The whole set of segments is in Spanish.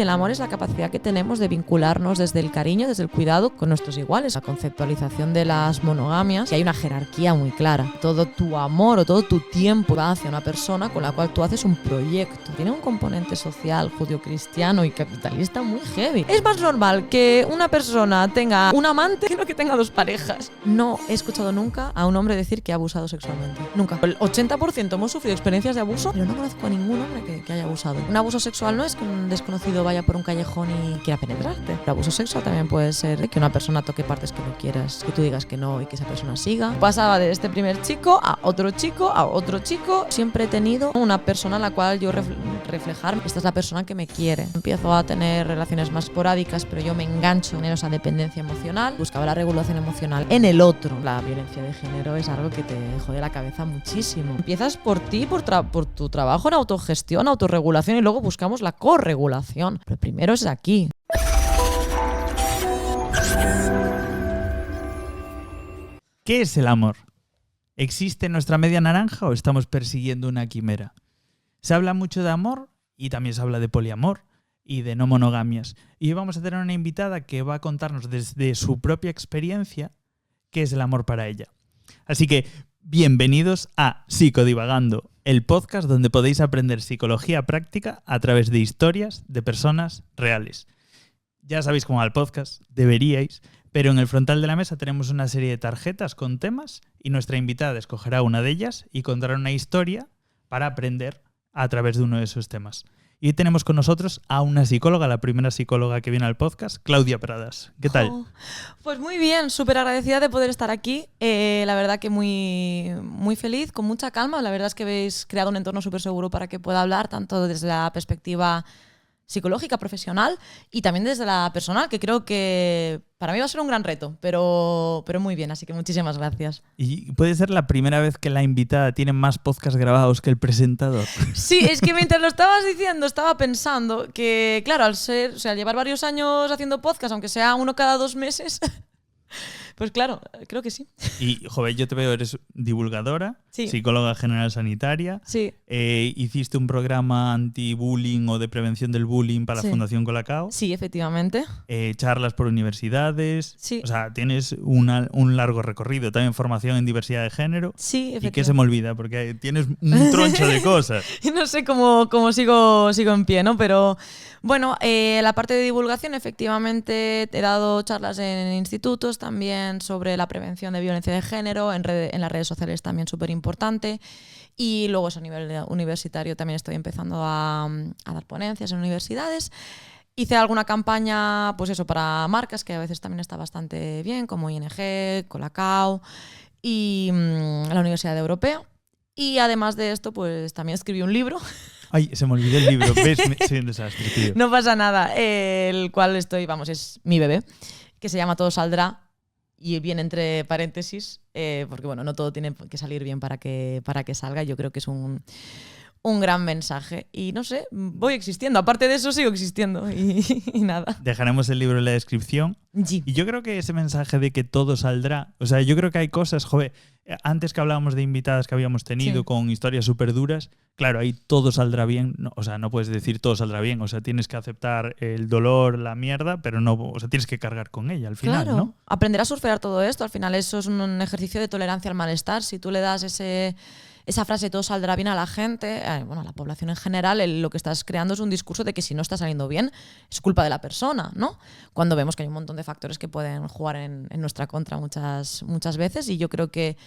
el amor es la capacidad que tenemos de vincularnos desde el cariño, desde el cuidado con nuestros iguales. La conceptualización de las monogamias, y hay una jerarquía muy clara. Todo tu amor o todo tu tiempo va hacia una persona con la cual tú haces un proyecto. Tiene un componente social, judio-cristiano y capitalista muy heavy. Es más normal que una persona tenga un amante que no que tenga dos parejas. No he escuchado nunca a un hombre decir que ha abusado sexualmente. Nunca. El 80% hemos sufrido experiencias de abuso, pero no conozco a ningún hombre que haya abusado. Un abuso sexual no es que un desconocido vaya por un callejón y quiera penetrarte. El abuso sexual también puede ser que una persona toque partes que no quieras, que tú digas que no y que esa persona siga. Pasaba de este primer chico a otro chico, a otro chico. Siempre he tenido una persona a la cual yo reflejar, esta es la persona que me quiere. Empiezo a tener relaciones más esporádicas, pero yo me engancho en esa dependencia emocional. Buscaba la regulación emocional en el otro. La violencia de género es algo que te jode la cabeza muchísimo. Empiezas por ti, por tu trabajo en autogestión, autorregulación, y luego buscamos la corregulación. Pero primero es aquí. ¿Qué es el amor? ¿Existe nuestra media naranja o estamos persiguiendo una quimera? Se habla mucho de amor y también se habla de poliamor y de no monogamias. Y hoy vamos a tener una invitada que va a contarnos desde su propia experiencia qué es el amor para ella. Así que bienvenidos a Psicodivagando, el podcast donde podéis aprender psicología práctica a través de historias de personas reales. Ya sabéis cómo va el podcast, deberíais, pero en el frontal de la mesa tenemos una serie de tarjetas con temas y nuestra invitada escogerá una de ellas y contará una historia para aprender a través de uno de esos temas. Y tenemos con nosotros a una psicóloga, la primera psicóloga que viene al podcast, Claudia Pradas. ¿Qué tal? Pues muy bien, súper agradecida de poder estar aquí. La verdad que muy, muy feliz, con mucha calma. La verdad es que habéis creado un entorno súper seguro para que pueda hablar, tanto desde la perspectiva psicológica, profesional, y también desde la personal, que creo que para mí va a ser un gran reto, pero muy bien, así que muchísimas gracias. ¿Y puede ser la primera vez que la invitada tiene más podcasts grabados que el presentador? Sí, es que mientras lo estabas diciendo, estaba pensando que, claro, al llevar varios años haciendo podcast, aunque sea uno cada 2 meses, pues claro, creo que sí. Y, joder, yo te veo, eres divulgadora, sí. Psicóloga general sanitaria. Sí. Hiciste un programa anti-bullying o de prevención del bullying para la Fundación Colacao. Sí, efectivamente. Charlas por universidades. Sí. O sea, tienes un largo recorrido. También formación en diversidad de género. Sí, efectivamente. ¿Y qué se me olvida? Porque tienes un troncho de cosas. Y no sé cómo sigo en pie, ¿no? Pero bueno, la parte de divulgación, efectivamente, he dado charlas en institutos también sobre la prevención de violencia de género, en las redes sociales también súper importante. Y luego a nivel universitario también estoy empezando a dar ponencias en universidades. Hice alguna campaña, pues eso, para marcas, que a veces también está bastante bien, como ING, Colacao y la Universidad Europea. Y además de esto, pues también escribí un libro. Ay, se me olvidó el libro. ¿Ves? Soy un desastre, tío. No pasa nada. El cual es mi bebé, que se llama Todo Saldrá. Y viene entre paréntesis, porque bueno, no todo tiene que salir bien para que salga. Yo creo que es un gran mensaje. Y no sé, voy existiendo. Aparte de eso, sigo existiendo. Y nada. Dejaremos el libro en la descripción. Sí. Y yo creo que ese mensaje de que todo saldrá... O sea, yo creo que hay cosas... Joder, antes que hablábamos de invitadas que habíamos tenido con historias súper duras, claro, ahí todo saldrá bien. No, o sea, no puedes decir todo saldrá bien. O sea, tienes que aceptar el dolor, la mierda, pero no... O sea, tienes que cargar con ella al final, claro, ¿no? Aprender a surfear todo esto. Al final eso es un ejercicio de tolerancia al malestar. Si tú le das esa frase todo saldrá bien a la gente, bueno, a la población en general, lo que estás creando es un discurso de que si no está saliendo bien es culpa de la persona, ¿no? Cuando vemos que hay un montón de factores que pueden jugar en nuestra contra muchas veces, y yo creo que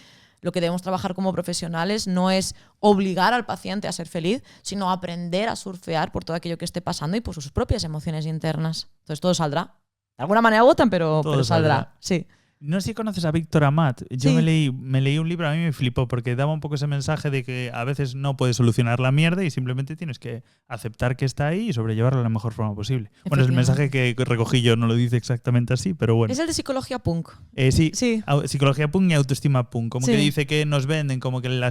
lo que debemos trabajar como profesionales no es obligar al paciente a ser feliz, sino aprender a surfear por todo aquello que esté pasando y por sus propias emociones internas. Entonces todo saldrá. De alguna manera votan, pero saldrá. Sí. No sé si conoces a Víctor Amat. Yo me leí un libro, a mí me flipó, porque daba un poco ese mensaje de que a veces no puedes solucionar la mierda y simplemente tienes que aceptar que está ahí y sobrellevarlo de la mejor forma posible. Bueno, es el mensaje que recogí yo, no lo dice exactamente así, pero bueno. Es el de psicología punk. Sí. Psicología punk y autoestima punk. Como que dice que nos venden como que la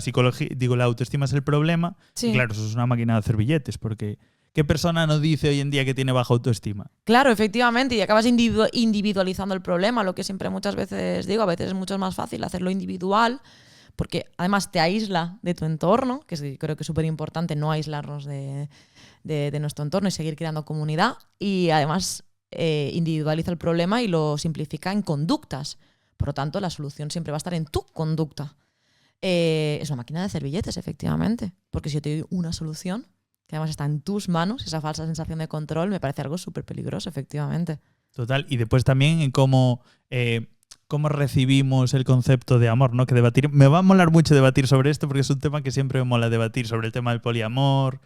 autoestima es el problema. Y claro, eso es una máquina de hacer billetes, porque... ¿Qué persona no dice hoy en día que tiene baja autoestima? Claro, efectivamente, y acabas individualizando el problema, lo que siempre muchas veces digo, a veces es mucho más fácil hacerlo individual, porque además te aísla de tu entorno, creo que es súper importante no aislarnos de nuestro entorno y seguir creando comunidad, y además individualiza el problema y lo simplifica en conductas. Por lo tanto, la solución siempre va a estar en tu conducta. Es una máquina de hacer billetes, efectivamente, porque si yo te doy una solución, que además está en tus manos, esa falsa sensación de control me parece algo súper peligroso, efectivamente. Total. Y después también en cómo recibimos el concepto de amor, ¿no? Que debatir. Me va a molar mucho debatir sobre esto porque es un tema que siempre me mola debatir, sobre el tema del poliamor.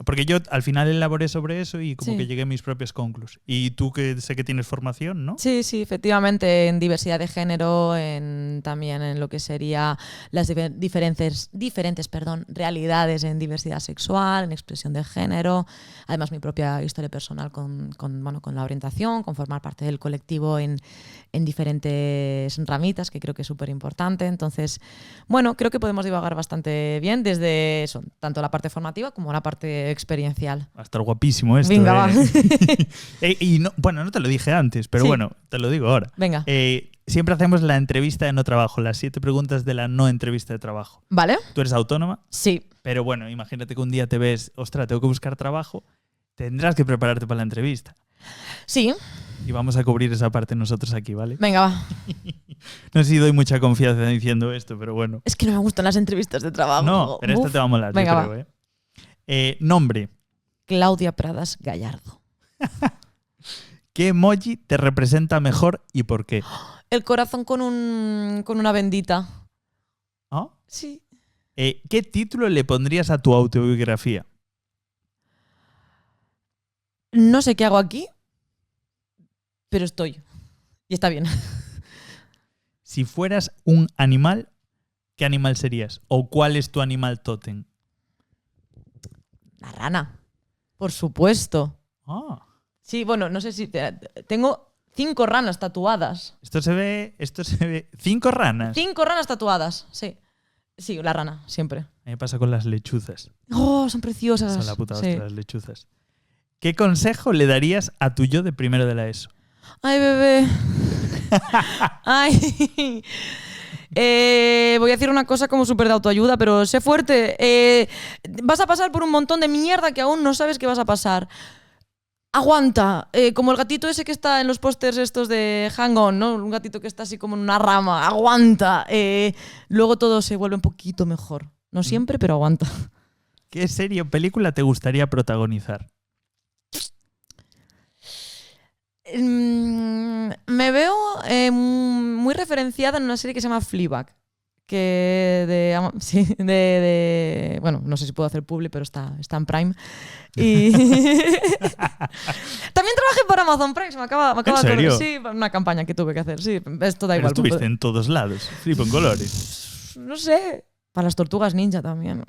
Porque yo al final elaboré sobre eso y como que llegué a mis propias conclusiones. Y tú, que sé que tienes formación, ¿no? Sí, efectivamente, en diversidad de género, también en lo que sería las diferentes realidades en diversidad sexual, en expresión de género. Además, mi propia historia personal con la orientación, con formar parte del colectivo en diferentes ramitas, que creo que es súper importante. Entonces, bueno, creo que podemos divagar bastante bien desde eso, tanto la parte formativa como la parte experiencial. Va a estar guapísimo esto. Venga, va. Y no te lo dije antes, pero bueno, te lo digo ahora. Venga. Siempre hacemos la entrevista de no trabajo, las 7 preguntas de la no entrevista de trabajo. ¿Vale? ¿Tú eres autónoma? Sí. Pero bueno, imagínate que un día te ves, ostras, tengo que buscar trabajo, tendrás que prepararte para la entrevista. Sí. Y vamos a cubrir esa parte nosotros aquí, ¿vale? Venga, va. No sé si doy mucha confianza diciendo esto, pero bueno. Es que no me gustan las entrevistas de trabajo. No, pero esta te va a molar, venga, yo creo, nombre. Claudia Pradas Gallardo. ¿Qué emoji te representa mejor y por qué? El corazón con una bendita. ¿Ah? Sí. ¿Qué título le pondrías a tu autobiografía? No sé qué hago aquí, pero estoy. Y está bien. Si fueras un animal, ¿qué animal serías? ¿O cuál es tu animal tótem? La rana. Por supuesto. Ah. Sí, bueno, no sé si... Tengo 5 ranas tatuadas. Esto se ve... 5 ranas. 5 ranas tatuadas, sí. Sí, la rana, siempre. A mí me pasa con las lechuzas. Oh, son preciosas. Son la puta hostia, las lechuzas. ¿Qué consejo le darías a tu yo de primero de la ESO? Ay, bebé. Ay. Voy a decir una cosa como súper de autoayuda, pero sé fuerte. Vas a pasar por un montón de mierda que aún no sabes que vas a pasar. Aguanta, como el gatito ese que está en los pósters estos de Hang On, ¿no? Un gatito que está así como en una rama. Aguanta. Luego todo se vuelve un poquito mejor. No siempre, pero aguanta. ¿Qué serie o película te gustaría protagonizar? Me veo muy referenciada en una serie que se llama Fleabag. Bueno, no sé si puedo hacer publi, pero está en Prime. Y también trabajé para Amazon Prime, me acaba ¿En serio? Sí, una campaña que tuve que hacer. Sí, esto da Pero igual. estuviste en todos lados, flipo en colores. No sé. Para las Tortugas Ninja también.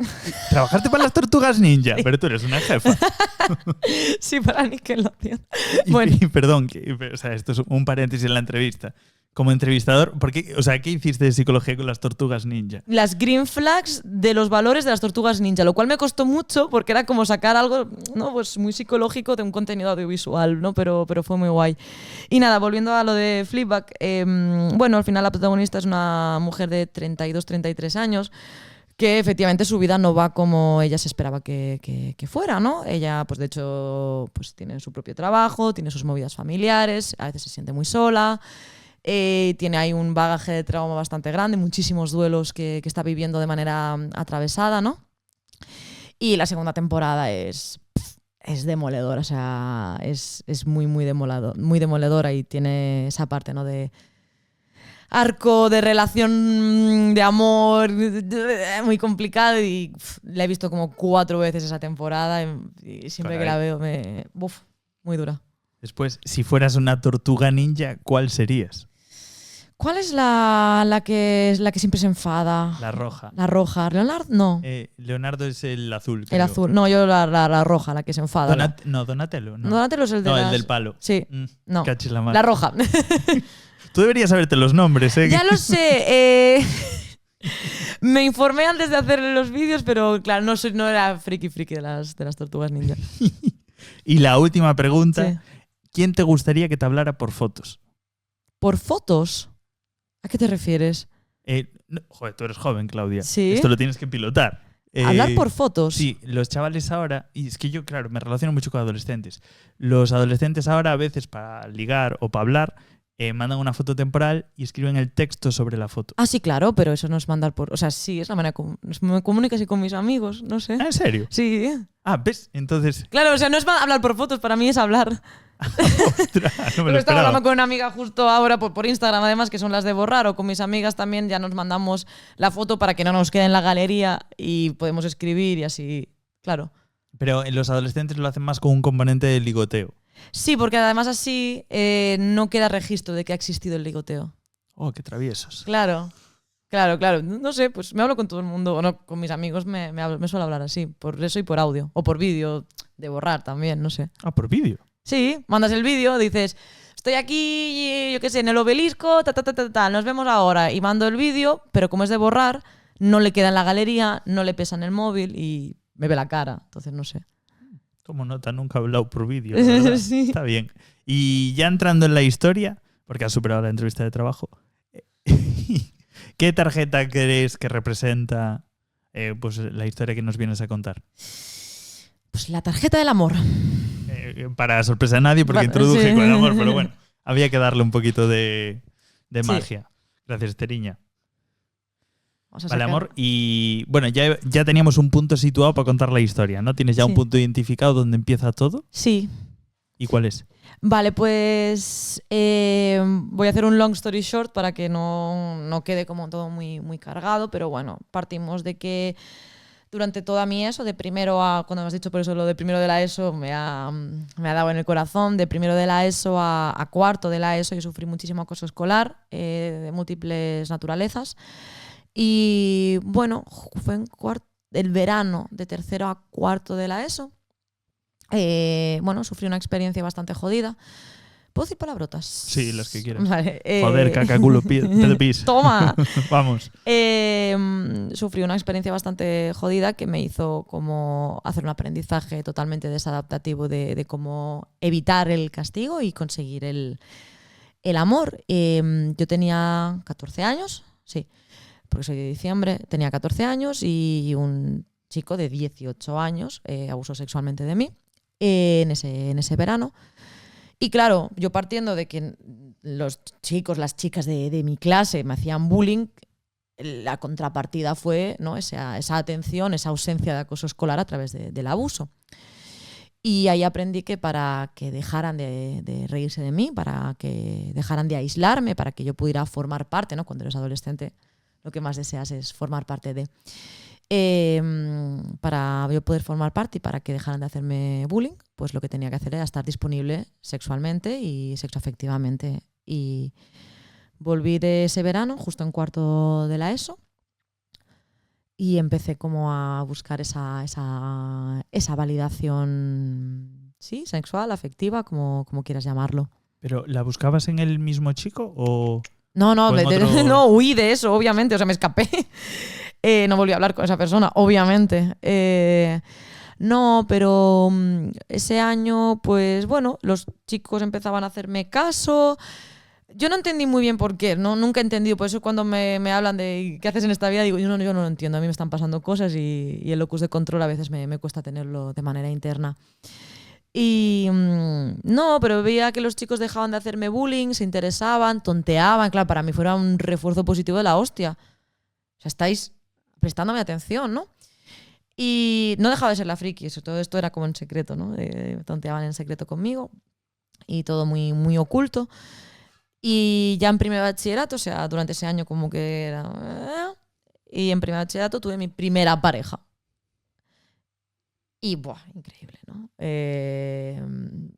¿Trabajaste para las Tortugas Ninja? Sí. Pero tú eres una jefa. Sí, para Nickelodeon. Y perdón, o sea, esto es un paréntesis en la entrevista. Como entrevistador, ¿qué hiciste de psicología con las Tortugas Ninja? Las green flags de los valores de las Tortugas Ninja, lo cual me costó mucho porque era como sacar algo, ¿no? Pues muy psicológico de un contenido audiovisual, ¿no? Pero fue muy guay. Y nada, volviendo a lo de Fleabag, al final la protagonista es una mujer de 32, 33 años que efectivamente su vida no va como ella se esperaba que fuera, ¿no? Ella, pues de hecho, pues tiene su propio trabajo, tiene sus movidas familiares, a veces se siente muy sola. Tiene ahí un bagaje de trauma bastante grande, muchísimos duelos que está viviendo de manera atravesada, ¿no? Y la segunda temporada es demoledora, o sea, es muy, muy demoledora y tiene esa parte, ¿no? De arco de relación de amor muy complicado y la he visto como 4 veces esa temporada y siempre que la veo muy dura. Después, si fueras una tortuga ninja, ¿cuál serías? ¿Cuál es la que siempre se enfada? La roja. La roja. ¿Leonardo? No. Leonardo es el azul, creo. El azul. No, yo la roja, la que se enfada. Donatello. No. Donatello es el el del palo. Sí. No. Cachis la mano. La roja. Tú deberías saberte los nombres, ¿eh? Ya lo sé. Me informé antes de hacer los vídeos, pero claro, no era friki de las Tortugas Ninja. Y la última pregunta. Sí. ¿Quién te gustaría que te hablara por fotos? ¿Por fotos? ¿A qué te refieres? Joder, tú eres joven, Claudia. Sí. Esto lo tienes que pilotar. Hablar por fotos. Sí, los chavales ahora, y es que yo, claro, me relaciono mucho con adolescentes. Los adolescentes ahora, a veces, para ligar o para hablar, mandan una foto temporal y escriben el texto sobre la foto. Ah, sí, claro, pero eso no es mandar por... O sea, sí, es la manera como me comunico así con mis amigos, no sé. ¿En serio? Sí. Ah, ¿ves? Entonces... Claro, o sea, no es hablar por fotos, para mí es hablar. Ostras, no me lo Pero estaba esperaba. hablando con una amiga justo ahora por Instagram, además, que son las de borrar, o con mis amigas también ya nos mandamos la foto para que no nos quede en la galería y podemos escribir y así, claro. Pero los adolescentes lo hacen más con un componente de ligoteo. Sí, porque además así no queda registro de que ha existido el ligoteo. Oh, qué traviesos. Claro, claro. No sé, pues me hablo con todo el mundo, o no, con mis amigos me suelo hablar así, por eso y por audio, o por vídeo de borrar también, no sé. Ah, por vídeo. Sí, mandas el vídeo, dices, estoy aquí, yo qué sé, en el obelisco, nos vemos ahora. Y mando el vídeo, pero como es de borrar, no le queda en la galería, no le pesa en el móvil y me ve la cara. Entonces, no sé. Como nota, nunca he hablado por vídeo, la verdad. Sí. Está bien. Y ya entrando en la historia, porque has superado la entrevista de trabajo, ¿qué tarjeta crees que representa pues la historia que nos vienes a contar? Pues la tarjeta del amor. Para sorpresa de nadie, porque introduje con el amor, pero bueno, había que darle un poquito de magia. Gracias, Esteriña. Vale, amor. Y bueno, ya teníamos un punto situado para contar la historia, ¿no? ¿Tienes ya un punto identificado donde empieza todo? Sí. ¿Y cuál es? Vale, pues voy a hacer un long story short para que no quede como todo muy, muy cargado, pero bueno, partimos de que durante toda mi ESO, de primero a, cuando me has dicho por eso lo de primero de la ESO, me ha dado en el corazón, de primero de la ESO a cuarto de la ESO, yo sufrí muchísimo acoso escolar de múltiples naturalezas. Y bueno, fue en el verano de tercero a cuarto de la ESO. Bueno, sufrí una experiencia bastante jodida. ¿Puedo decir palabrotas? Sí, las que quieras. Vale, Joder, caca, culo, pedo, pis. ¡Toma! Vamos. Sufrí una experiencia bastante jodida que me hizo como hacer un aprendizaje totalmente desadaptativo de cómo evitar el castigo y conseguir el amor. Yo tenía 14 años, sí, porque soy de diciembre, tenía 14 años y un chico de 18 años abusó sexualmente de mí en ese verano. Y claro, yo partiendo de que los chicos, las chicas de mi clase me hacían bullying, la contrapartida fue, ¿no?, esa atención, esa ausencia de acoso escolar a través del abuso. Y ahí aprendí que para que dejaran de reírse de mí, para que dejaran de aislarme, para que yo pudiera formar parte, ¿no? Cuando eres adolescente, lo que más deseas es formar parte de... para yo poder formar parte y para que dejaran de hacerme bullying, pues lo que tenía que hacer era estar disponible sexualmente y sexoafectivamente. Y volví de ese verano, justo en cuarto de la ESO, y empecé como a buscar esa validación, sí, sexual, afectiva, como quieras llamarlo. ¿Pero la buscabas en el mismo chico o...? No, otro... no, huí de eso, obviamente, o sea, me escapé. No volví a hablar con esa persona, obviamente. No, pero ese año, pues bueno, los chicos empezaban a hacerme caso. Yo no entendí muy bien por qué, ¿no? Nunca he entendido. Por eso cuando me hablan de qué haces en esta vida, digo, yo no lo entiendo. A mí me están pasando cosas y el locus de control a veces me cuesta tenerlo de manera interna. Y no, pero veía que los chicos dejaban de hacerme bullying, se interesaban, tonteaban. Claro, para mí fuera un refuerzo positivo de la hostia. O sea, estáis prestándome atención, ¿no? Y no dejaba de ser la friki, todo esto era como en secreto, ¿no? Tonteaban en secreto conmigo y todo muy, muy oculto. Y ya en primer bachillerato, o sea, durante ese año como que era... Y en primer bachillerato tuve mi primera pareja. Y, buah, increíble, ¿no?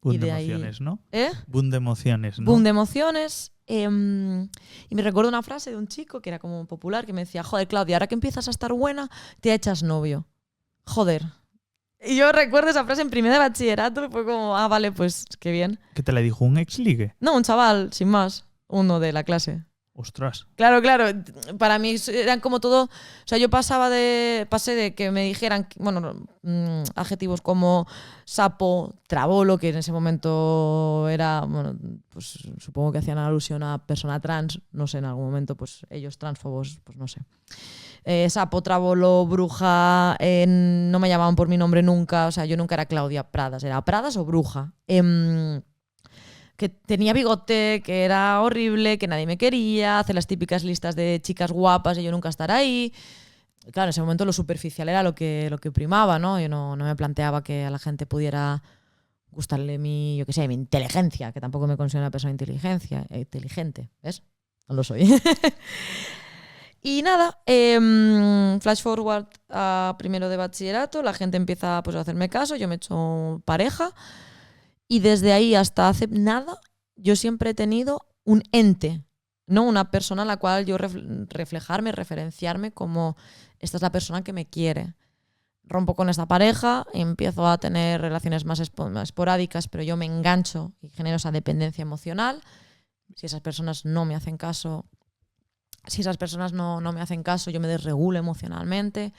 Boom y de de emociones, ahí, ¿no? ¿eh? Boom de emociones, ¿no? Boom de emociones. Y me recuerdo una frase de un chico que era como popular que me decía, joder, Claudia, ahora que empiezas a estar buena, te echas novio. Joder. Y yo recuerdo esa frase en primer de bachillerato y fue como, ah, vale, pues qué bien. ¿Qué te la dijo? ¿Un ex-ligue? No, un chaval, sin más. Uno de la clase. Ostras. Claro, para mí eran como todo, o sea, yo pasé de que me dijeran, bueno, adjetivos como sapo, trabolo, que en ese momento era, bueno, pues supongo que hacían alusión a persona trans, no sé, en algún momento, pues ellos transfobos, pues no sé. Sapo, trabolo, bruja, no me llamaban por mi nombre nunca, o sea, yo nunca era Claudia Pradas, era Pradas o bruja. Que tenía bigote, que era horrible, que nadie me quería, hacer las típicas listas de chicas guapas y yo nunca estar ahí. Claro, en ese momento lo superficial era lo que primaba, ¿no? Yo no me planteaba que a la gente pudiera gustarle mi inteligencia, que tampoco me considero una persona inteligente, ¿ves? No lo soy. Y nada, flash forward a primero de bachillerato, la gente empieza pues, a hacerme caso, yo me echo pareja. Y desde ahí hasta hace nada, yo siempre he tenido un ente, ¿no? Una persona a la cual yo reflejarme, referenciarme como esta es la persona que me quiere. Rompo con esta pareja, empiezo a tener relaciones más esporádicas, pero yo me engancho y genero esa dependencia emocional. Si esas personas no me hacen caso, yo me desregulo emocionalmente.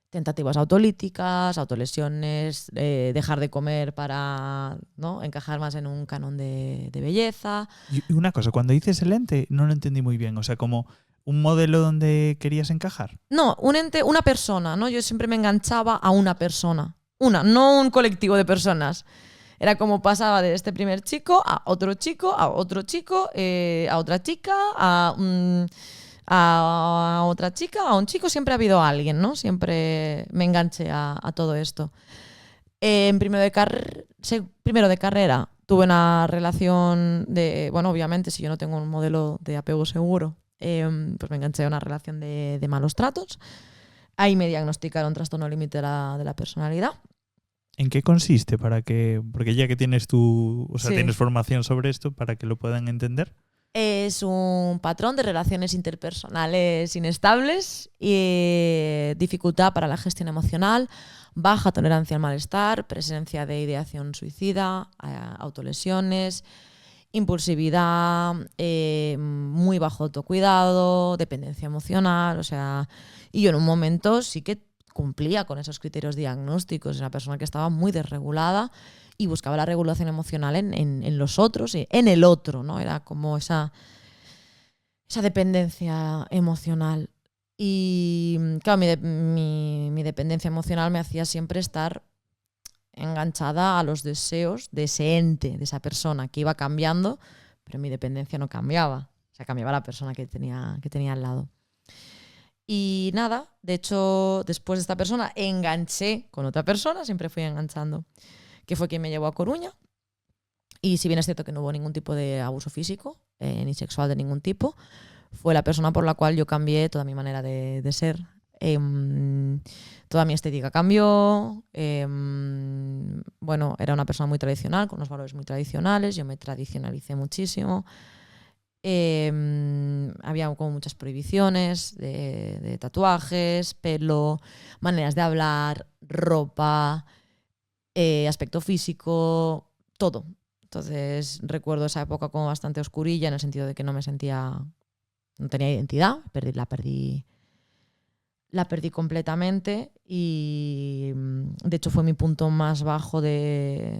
Tentativas autolíticas, autolesiones, dejar de comer para, ¿no?, encajar más en un canon de belleza. Y una cosa, cuando dices el ente, no lo entendí muy bien. O sea, como un modelo donde querías encajar. No, un ente, una persona, ¿no? Yo siempre me enganchaba a una persona. No un colectivo de personas. Era como pasaba de este primer chico a otro chico, a otro chico, a otra chica, a otra chica, a un chico, siempre ha habido alguien, ¿no? Siempre me enganché a todo esto. En primero de carrera tuve una relación de, bueno, obviamente si yo no tengo un modelo de apego seguro, pues me enganché a una relación de malos tratos. Ahí me diagnosticaron trastorno límite de la personalidad. ¿En qué consiste? Porque ya que tienes Sí. tienes formación sobre esto, para que lo puedan entender. Es un patrón de relaciones interpersonales inestables y dificultad para la gestión emocional, baja tolerancia al malestar, presencia de ideación suicida, autolesiones, impulsividad, muy bajo autocuidado, dependencia emocional, o sea, y yo en un momento sí que cumplía con esos criterios diagnósticos, una persona que estaba muy desregulada y buscaba la regulación emocional en los otros, en el otro, ¿no? Era como esa dependencia emocional. Y claro, mi dependencia emocional me hacía siempre estar enganchada a los deseos de ese ente, de esa persona que iba cambiando, pero mi dependencia no cambiaba. O sea, cambiaba la persona que tenía al lado. Y nada, de hecho, después de esta persona enganché con otra persona, siempre fui enganchando, que fue quien me llevó a Coruña. Y si bien es cierto que no hubo ningún tipo de abuso físico, ni sexual de ningún tipo, fue la persona por la cual yo cambié toda mi manera de ser. Toda mi estética cambió. Bueno, era una persona muy tradicional, con unos valores muy tradicionales. Yo me tradicionalicé muchísimo. Había como muchas prohibiciones de tatuajes, pelo, maneras de hablar, ropa, aspecto físico, todo. Entonces recuerdo esa época como bastante oscurilla en el sentido de que no tenía identidad, la perdí completamente y de hecho fue mi punto más bajo de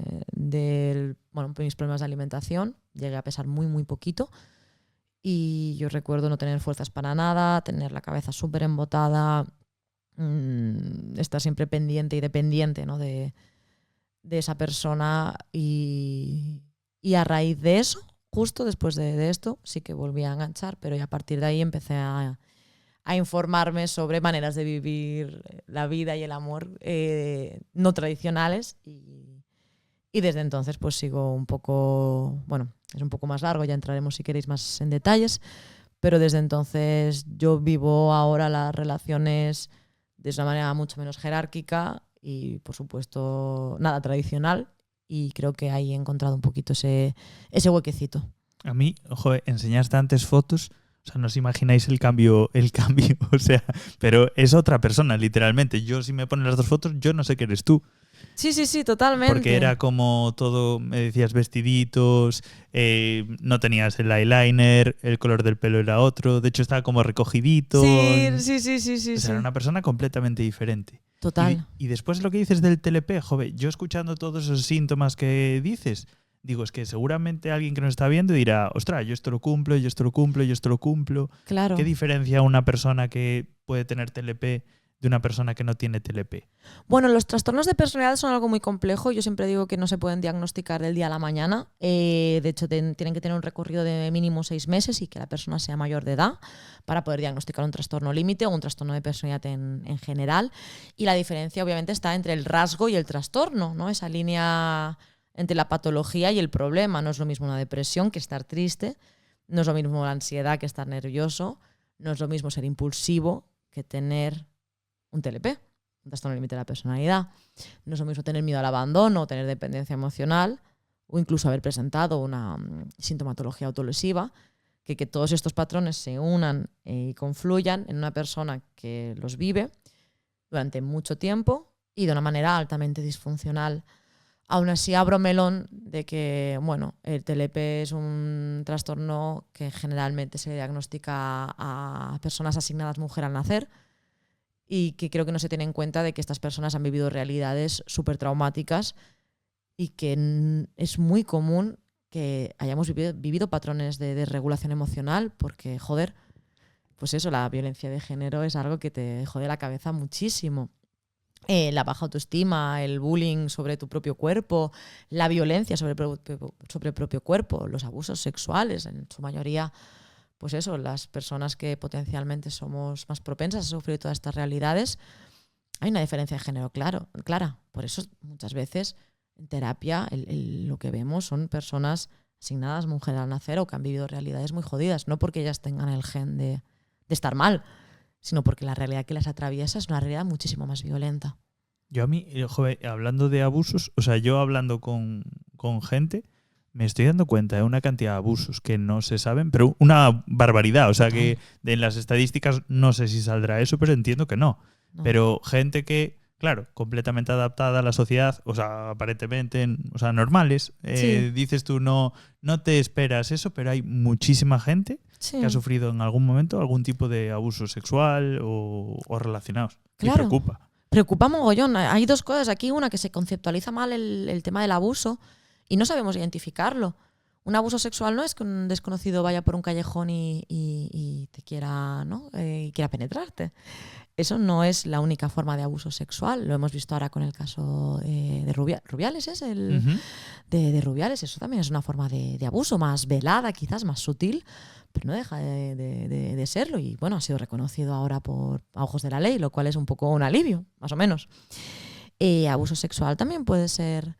mis problemas de alimentación. Llegué a pesar muy, muy poquito y yo recuerdo no tener fuerzas para nada, tener la cabeza súper embotada, estar siempre pendiente y dependiente, ¿no?, de esa persona y a raíz de eso, justo después de esto, sí que volví a enganchar, pero ya a partir de ahí empecé a informarme sobre maneras de vivir la vida y el amor no tradicionales y desde entonces pues sigo un poco, bueno, es un poco más largo, ya entraremos si queréis más en detalles, pero desde entonces yo vivo ahora las relaciones de una manera mucho menos jerárquica y por supuesto nada tradicional y creo que ahí he encontrado un poquito ese huequecito. A mí, joder, enseñaste antes fotos, o sea, no os imagináis el cambio, o sea, pero es otra persona, literalmente. Yo si me ponen las dos fotos, yo no sé que eres tú. Sí, totalmente. Porque era como todo, me decías, vestiditos, no tenías el eyeliner, el color del pelo era otro, de hecho estaba como recogidito. Sí. O sea, era una persona completamente diferente. Total. Y después lo que dices del TLP, joder, yo escuchando todos esos síntomas que dices, digo, es que seguramente alguien que nos está viendo dirá, ostras, yo esto lo cumplo, yo esto lo cumplo, yo esto lo cumplo. Claro. ¿Qué diferencia una persona que puede tener TLP de una persona que no tiene TLP? Bueno, los trastornos de personalidad son algo muy complejo. Yo siempre digo que no se pueden diagnosticar del día a la mañana. De hecho, tienen que tener un recorrido de mínimo 6 meses y que la persona sea mayor de edad para poder diagnosticar un trastorno límite o un trastorno de personalidad en general. Y la diferencia, obviamente, está entre el rasgo y el trastorno, ¿no? Esa línea entre la patología y el problema. No es lo mismo una depresión que estar triste, no es lo mismo la ansiedad que estar nervioso, no es lo mismo ser impulsivo que tener un TLP, un trastorno límite de la personalidad. No es lo mismo tener miedo al abandono, tener dependencia emocional o incluso haber presentado una sintomatología autolesiva, que todos estos patrones se unan y confluyan en una persona que los vive durante mucho tiempo y de una manera altamente disfuncional. Aún así abro melón de que, bueno, el TLP es un trastorno que generalmente se diagnostica a personas asignadas mujer al nacer y que creo que no se tiene en cuenta de que estas personas han vivido realidades súper traumáticas y que es muy común que hayamos vivido patrones de desregulación emocional porque, joder, pues eso, la violencia de género es algo que te jode la cabeza muchísimo. La baja autoestima, el bullying sobre tu propio cuerpo, la violencia sobre el propio cuerpo, los abusos sexuales, en su mayoría, pues eso, las personas que potencialmente somos más propensas a sufrir todas estas realidades, hay una diferencia de género clara. Por eso muchas veces en terapia lo que vemos son personas asignadas mujer al nacer o que han vivido realidades muy jodidas, no porque ellas tengan el gen de estar mal, sino porque la realidad que las atraviesa es una realidad muchísimo más violenta. Yo a mí, joder, hablando de abusos, o sea, yo hablando con gente, me estoy dando cuenta de una cantidad de abusos que no se saben, pero una barbaridad. O sea, que en las estadísticas no sé si saldrá eso, pero entiendo que no. Pero gente que, claro, completamente adaptada a la sociedad, o sea, aparentemente, o sea, normales, Sí. dices tú, no te esperas eso, pero hay muchísima gente que ha sufrido en algún momento algún tipo de abuso sexual o relacionados. Claro. Y preocupa. Preocupa mogollón. Hay dos cosas aquí. Una, que se conceptualiza mal el tema del abuso y no sabemos identificarlo. Un abuso sexual no es que un desconocido vaya por un callejón y te quiera, ¿no? Y quiera penetrarte. Eso no es la única forma de abuso sexual. Lo hemos visto ahora con el caso de Rubiales. De Rubiales. Eso también es una forma de abuso más velada, quizás más sutil, pero no deja de serlo. Y bueno, ha sido reconocido ahora a ojos de la ley, lo cual es un poco un alivio, más o menos. Abuso sexual también puede ser...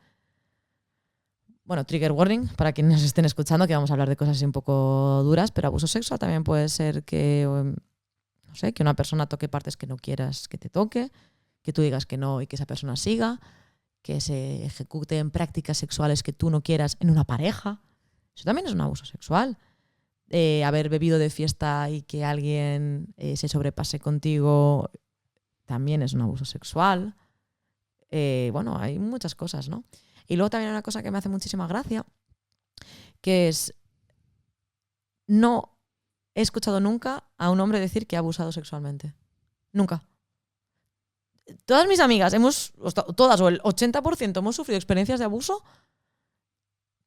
Bueno, trigger warning para quienes nos estén escuchando, que vamos a hablar de cosas así un poco duras, pero abuso sexual también puede ser que, no sé, que una persona toque partes que no quieras que te toque, que tú digas que no y que esa persona siga, que se ejecuten prácticas sexuales que tú no quieras en una pareja. Eso también es un abuso sexual. Haber bebido de fiesta y que alguien se sobrepase contigo también es un abuso sexual. Bueno, hay muchas cosas, ¿no? Y luego también hay una cosa que me hace muchísima gracia, que es, no he escuchado nunca a un hombre decir que ha abusado sexualmente. Nunca. Todas mis amigas, todas o el 80% hemos sufrido experiencias de abuso,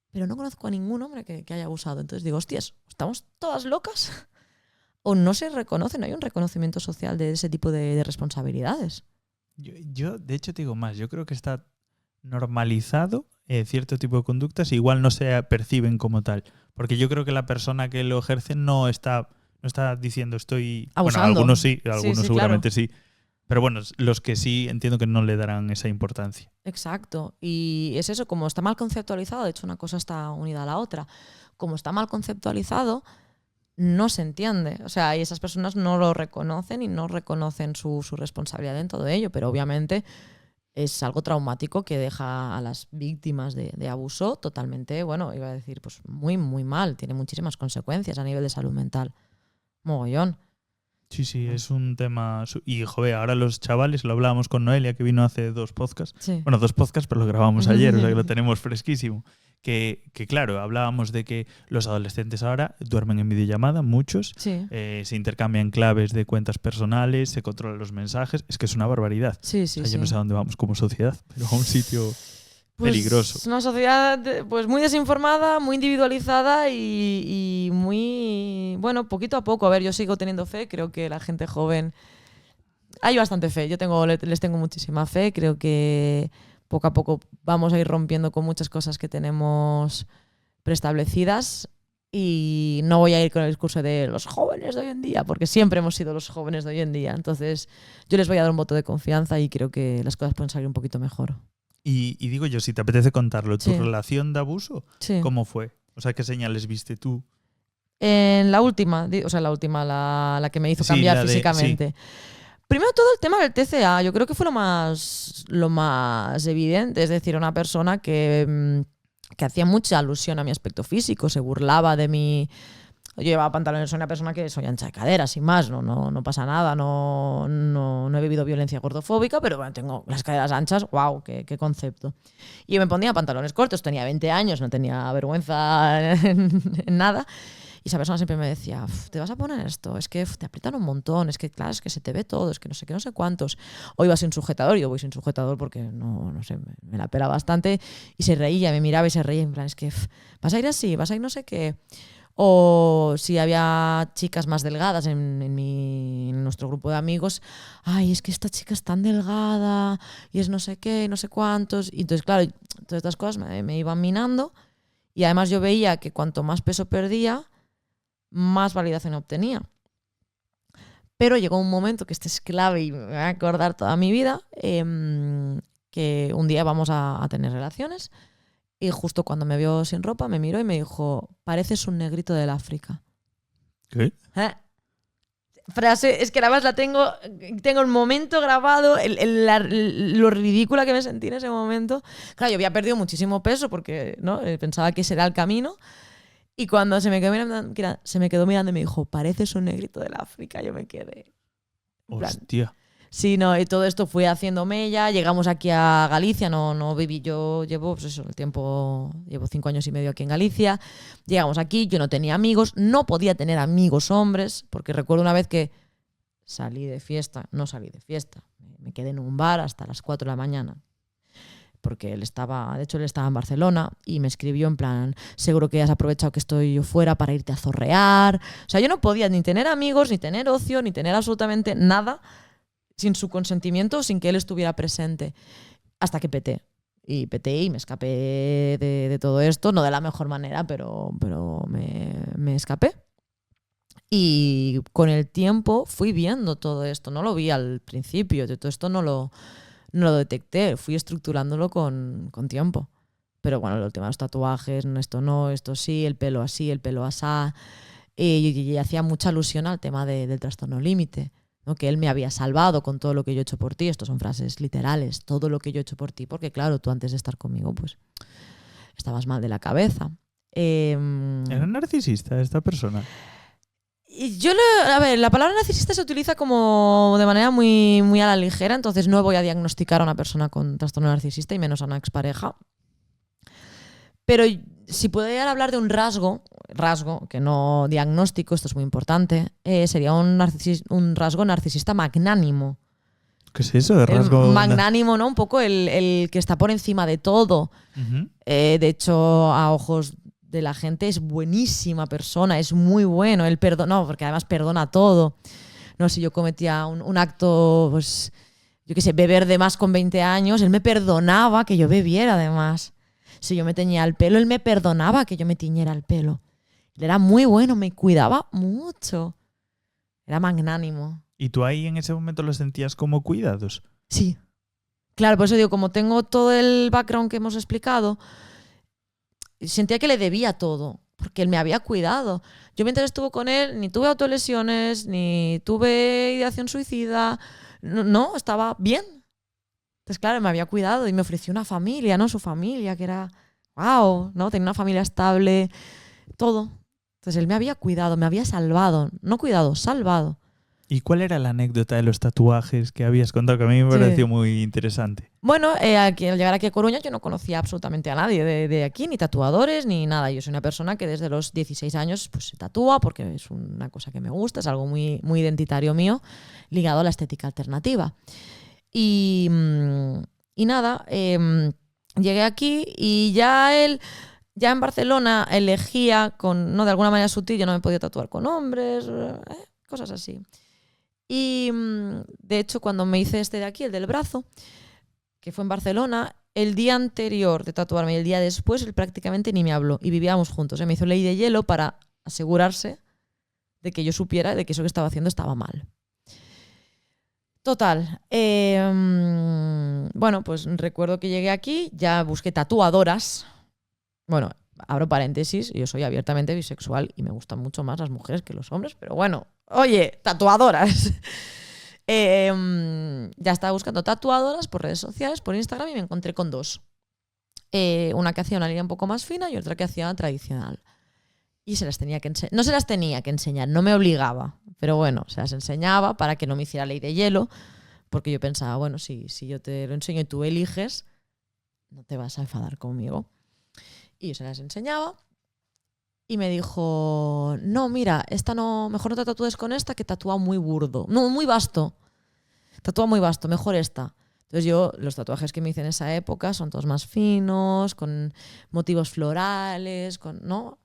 pero no conozco a ningún hombre que haya abusado. Entonces digo, hostias, ¿estamos todas locas? ¿O no se reconoce, no hay un reconocimiento social de ese tipo de responsabilidades? Yo, de hecho, te digo más. Yo creo que está normalizado cierto tipo de conductas, igual no se perciben como tal. Porque yo creo que la persona que lo ejerce no está diciendo estoy... Abusando. Bueno, algunos sí, algunos sí, seguramente claro. sí. Pero bueno, los que sí entiendo que no le darán esa importancia. Exacto. Y es eso, como está mal conceptualizado, de hecho una cosa está unida a la otra. Como está mal conceptualizado, no se entiende. O sea, y esas personas no lo reconocen y no reconocen su responsabilidad en todo ello, pero obviamente es algo traumático que deja a las víctimas de abuso totalmente, bueno, iba a decir, pues muy, muy mal. Tiene muchísimas consecuencias a nivel de salud mental. Mogollón. Sí, es un tema... Y, joder, ahora los chavales, lo hablábamos con Noelia, que vino hace 2 podcasts. Sí. Bueno, 2 podcasts, pero lo grabamos ayer, o sea que lo tenemos fresquísimo. Que claro, hablábamos de que los adolescentes ahora duermen en videollamada, muchos. Sí. Se intercambian claves de cuentas personales, se controlan los mensajes. Es que es una barbaridad. Sí, O sea, yo no sé a dónde vamos como sociedad, pero a un sitio... Pues peligroso. Es una sociedad pues muy desinformada, muy individualizada y muy, bueno, poquito a poco. A ver, yo sigo teniendo fe, creo que la gente joven... Hay bastante fe, les tengo muchísima fe, creo que poco a poco vamos a ir rompiendo con muchas cosas que tenemos preestablecidas y no voy a ir con el discurso de los jóvenes de hoy en día, porque siempre hemos sido los jóvenes de hoy en día. Entonces yo les voy a dar un voto de confianza y creo que las cosas pueden salir un poquito mejor. Y digo yo, si te apetece contarlo, ¿tu Sí. relación de abuso Sí. cómo fue? O sea, ¿qué señales viste tú? En la última, la que me hizo Sí, cambiar la de- físicamente. Primero todo el tema del TCA, yo creo que fue lo más evidente, es decir, una persona que hacía mucha alusión a mi aspecto físico, se burlaba de mí. Yo llevaba pantalones, soy una persona que soy ancha de cadera, sin más, no pasa nada, no he vivido violencia gordofóbica, pero bueno, tengo las caderas anchas, wow, qué concepto. Y yo me ponía pantalones cortos, tenía 20 años, no tenía vergüenza en nada. Y esa persona siempre me decía, te vas a poner esto, es que te aprietan un montón, es que claro, es que se te ve todo, es que no sé qué, no sé cuántos. O iba sin sujetador, yo voy sin sujetador porque no sé, me la pela bastante. Y se reía, me miraba y se reía, en plan, es que vas a ir así, vas a ir no sé qué. O si había chicas más delgadas en nuestro grupo de amigos, ay, es que esta chica es tan delgada y es no sé qué, no sé cuántos. Y entonces, claro, todas estas cosas me iban minando y además yo veía que cuanto más peso perdía, más validación obtenía. Pero llegó un momento, que este es clave y me voy a acordar toda mi vida, que un día vamos a tener relaciones. Y justo cuando me vio sin ropa, me miró y me dijo, pareces un negrito del África. ¿Qué? Frase, es que además tengo el momento grabado, lo ridícula que me sentí en ese momento. Claro, yo había perdido muchísimo peso porque ¿no? Pensaba que ese era el camino. Y cuando se me quedó mirando y me dijo, pareces un negrito del África, yo me quedé. Hostia. Sí, no, y todo esto fue haciendo mella. Llegamos aquí a Galicia, no viví, yo llevo, pues eso, llevo 5 años y medio aquí en Galicia. Llegamos aquí, yo no tenía amigos, no podía tener amigos hombres, porque recuerdo una vez que no salí de fiesta, me quedé en un bar hasta las 4 de la mañana. Porque él estaba en Barcelona y me escribió en plan, seguro que has aprovechado que estoy yo fuera para irte a zorrear. O sea, yo no podía ni tener amigos, ni tener ocio, ni tener absolutamente nada sin su consentimiento, sin que él estuviera presente, hasta que peté. Y peté y me escapé de todo esto, no de la mejor manera, pero me escapé. Y con el tiempo fui viendo todo esto, no lo vi al principio, todo esto no lo detecté, fui estructurándolo con tiempo. Pero bueno, el tema de los tatuajes, esto sí, el pelo así, el pelo asá. Y hacía mucha alusión al tema del trastorno límite, ¿no? Que él me había salvado con todo lo que yo he hecho por ti. Estos son frases literales, todo lo que yo he hecho por ti, porque claro, tú antes de estar conmigo pues estabas mal de la cabeza. ¿Era narcisista esta persona? Y a ver, la palabra narcisista se utiliza como de manera muy, muy a la ligera, entonces no voy a diagnosticar a una persona con trastorno narcisista y menos a una expareja. Pero si pudiera hablar de un rasgo, que no diagnóstico, esto es muy importante, sería un rasgo narcisista magnánimo. ¿Qué es eso de rasgo? Magnánimo, ¿no? Un poco el que está por encima de todo. Uh-huh. De hecho, a ojos de la gente es buenísima persona, es muy bueno. Él perdona, porque además perdona todo. No, si yo cometía un acto, pues, yo qué sé, beber de más con 20 años, él me perdonaba que yo bebiera además. Si yo me teñía el pelo, él me perdonaba que yo me tiñera el pelo. Él era muy bueno, me cuidaba mucho. Era magnánimo. ¿Y tú ahí en ese momento lo sentías como cuidados? Sí. Claro, por eso digo, como tengo todo el background que hemos explicado, sentía que le debía todo, porque él me había cuidado. Yo mientras estuve con él ni tuve autolesiones, ni tuve ideación suicida. No, estaba bien. Entonces, claro, me había cuidado y me ofreció una familia, ¿no? Su familia, que era, wow, ¿no? Tenía una familia estable, todo. Entonces él me había cuidado, me había salvado. No cuidado, salvado. ¿Y cuál era la anécdota de los tatuajes que habías contado? Que a mí me pareció muy interesante. Bueno, al llegar aquí a Coruña yo no conocía absolutamente a nadie de aquí, ni tatuadores, ni nada. Yo soy una persona que desde los 16 años pues, se tatúa porque es una cosa que me gusta, es algo muy, muy identitario mío, ligado a la estética alternativa. Y nada, llegué aquí y ya en Barcelona elegía, no de alguna manera sutil, yo no me podía tatuar con hombres, cosas así. Y de hecho, cuando me hice este de aquí, el del brazo, que fue en Barcelona, el día anterior de tatuarme y el día después, él prácticamente ni me habló y vivíamos juntos. Me hizo ley de hielo para asegurarse de que yo supiera de que eso que estaba haciendo estaba mal. Total. Bueno, pues recuerdo que llegué aquí, ya busqué tatuadoras. Bueno, abro paréntesis, yo soy abiertamente bisexual y me gustan mucho más las mujeres que los hombres, pero bueno, oye, tatuadoras. Ya estaba buscando tatuadoras por redes sociales, por Instagram, y me encontré con dos. Una que hacía una línea un poco más fina y otra que hacía tradicional. Y se las tenía que enseñar. No se las tenía que enseñar, no me obligaba, pero bueno, se las enseñaba para que no me hiciera ley de hielo, porque yo pensaba, bueno, si yo te lo enseño y tú eliges, no te vas a enfadar conmigo. Y yo se las enseñaba y me dijo, no, mira, esta no, mejor no te tatúes con esta, que tatúa muy burdo. No, muy vasto. Tatúa muy vasto, mejor esta. Entonces yo, los tatuajes que me hice en esa época son todos más finos, con motivos florales, ¿no?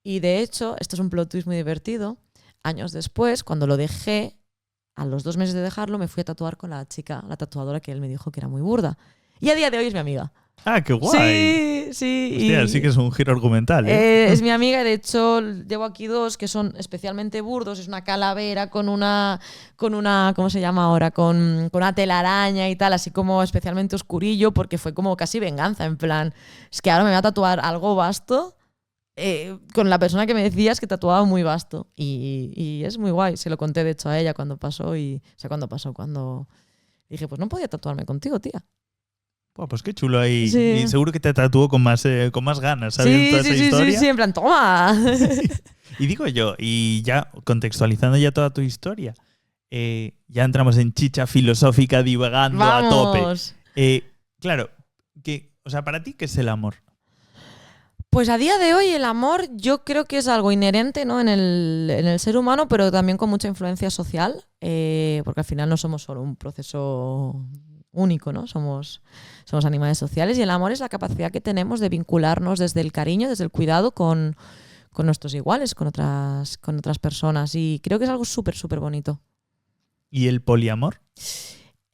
Y de hecho, esto es un plot twist muy divertido. Años después, cuando lo dejé, a los 2 meses de dejarlo, me fui a tatuar con la chica, la tatuadora que él me dijo que era muy burda. Y a día de hoy es mi amiga. ¡Ah, qué guay! Sí. Hostia, sí que es un giro argumental, Es mi amiga y de hecho llevo aquí 2 que son especialmente burdos. Es una calavera con una ¿cómo se llama ahora? Con una telaraña y tal, así como especialmente oscurillo, porque fue como casi venganza, en plan, es que ahora me voy a tatuar algo vasto con la persona que me decías que tatuaba muy vasto. Y es muy guay. Se lo conté de hecho a ella cuando pasó cuando dije, pues no podía tatuarme contigo, tía. Pues qué chulo ahí. Sí. Y seguro que te tatuó con más ganas, ¿sabes? Toda esa historia. Sí, en plan, toma. Y digo yo, y ya contextualizando ya toda tu historia, ya entramos en chicha filosófica divagando a tope. Claro, o sea, ¿para ti qué es el amor? Pues a día de hoy el amor yo creo que es algo inherente, ¿no? en el ser humano, pero también con mucha influencia social, porque al final no somos solo un proceso único, ¿no? Somos animales sociales y el amor es la capacidad que tenemos de vincularnos desde el cariño, desde el cuidado con nuestros iguales, con otras personas, y creo que es algo súper, súper bonito. ¿Y el poliamor?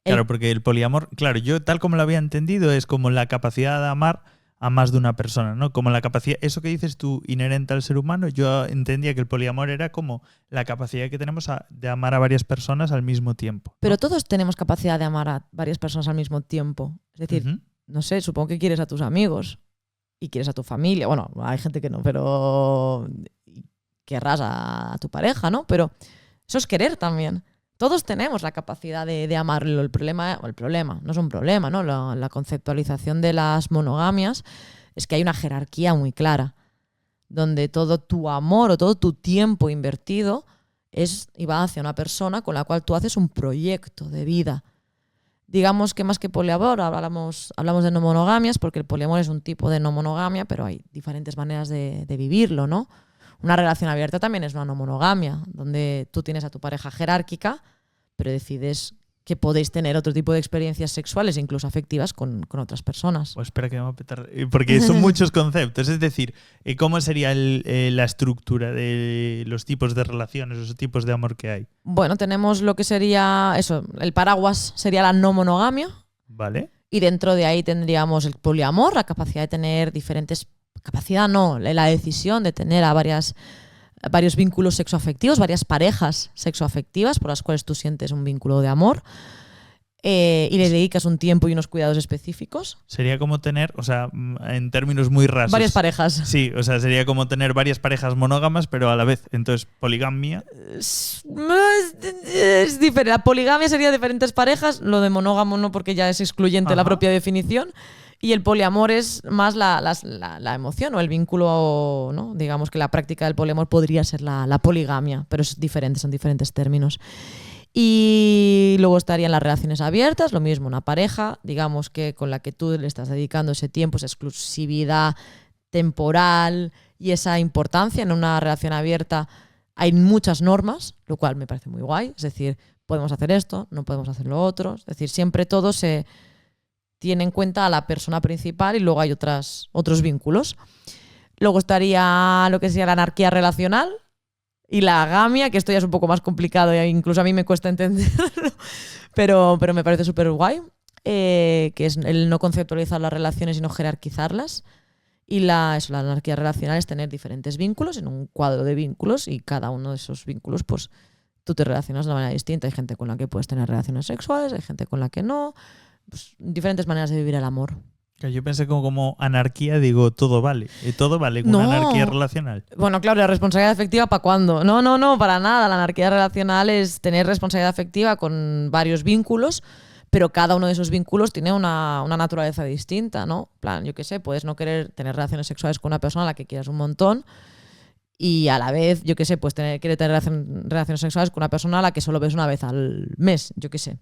Claro, porque el poliamor, claro, yo tal como lo había entendido, es como la capacidad de amar a más de una persona, ¿no? Como la capacidad, eso que dices tú, inherente al ser humano, yo entendía que el poliamor era como la capacidad que tenemos de amar a varias personas al mismo tiempo, ¿no? Pero todos tenemos capacidad de amar a varias personas al mismo tiempo. Es decir, no sé, supongo que quieres a tus amigos y quieres a tu familia. Bueno, hay gente que no, pero querrás a tu pareja, ¿no? Pero eso es querer también. Todos tenemos la capacidad de amarlo. El problema no es un problema, ¿no? La conceptualización de las monogamias es que hay una jerarquía muy clara, donde todo tu amor o todo tu tiempo invertido y va hacia una persona con la cual tú haces un proyecto de vida. Digamos que más que poliamor, hablamos de no monogamias, porque el poliamor es un tipo de no monogamia, pero hay diferentes maneras de vivirlo, ¿no? Una relación abierta también es una no monogamia, donde tú tienes a tu pareja jerárquica, pero decides que podéis tener otro tipo de experiencias sexuales, incluso afectivas, con otras personas. Pues espera que me va a petar, porque son muchos conceptos. Es decir, ¿cómo sería la estructura de los tipos de relaciones, los tipos de amor que hay? Bueno, tenemos lo que sería eso, el paraguas sería la no monogamia. Vale. Y dentro de ahí tendríamos el poliamor, la capacidad de tener diferentes... Capacidad no, la decisión de tener a varios vínculos sexoafectivos, varias parejas sexoafectivas por las cuales tú sientes un vínculo de amor y le dedicas un tiempo y unos cuidados específicos. Sería como tener, o sea, en términos muy rasos. Varias parejas. Sí, o sea, sería como tener varias parejas monógamas, pero a la vez, entonces, poligamia. Es diferente. La poligamia sería diferentes parejas, lo de monógamo no, porque ya es excluyente la propia definición. Y el poliamor es más la emoción o el vínculo, ¿no? Digamos que la práctica del poliamor podría ser la poligamia, pero es diferente, son diferentes términos. Y luego estarían las relaciones abiertas, lo mismo, una pareja, digamos que con la que tú le estás dedicando ese tiempo, esa exclusividad temporal y esa importancia. En una relación abierta hay muchas normas, lo cual me parece muy guay. Es decir, podemos hacer esto, no podemos hacer lo otro. Es decir, siempre todo se tiene en cuenta a la persona principal y luego hay otros vínculos. Luego estaría lo que sería la anarquía relacional y la agamia, que esto ya es un poco más complicado e incluso a mí me cuesta entenderlo, pero me parece súper guay, que es el no conceptualizar las relaciones y no jerarquizarlas. Y la anarquía relacional es tener diferentes vínculos en un cuadro de vínculos y cada uno de esos vínculos pues tú te relacionas de una manera distinta. Hay gente con la que puedes tener relaciones sexuales, hay gente con la que no. Pues, diferentes maneras de vivir el amor. Yo pensé como anarquía, digo, todo vale. Todo vale con una anarquía relacional. Bueno, claro, la responsabilidad afectiva, ¿para cuándo? No, para nada. La anarquía relacional es tener responsabilidad afectiva con varios vínculos, pero cada uno de esos vínculos tiene una naturaleza distinta, ¿no? En plan, yo qué sé, puedes no querer tener relaciones sexuales con una persona a la que quieras un montón y a la vez, yo qué sé, pues querer tener relaciones sexuales con una persona a la que solo ves una vez al mes, yo qué sé.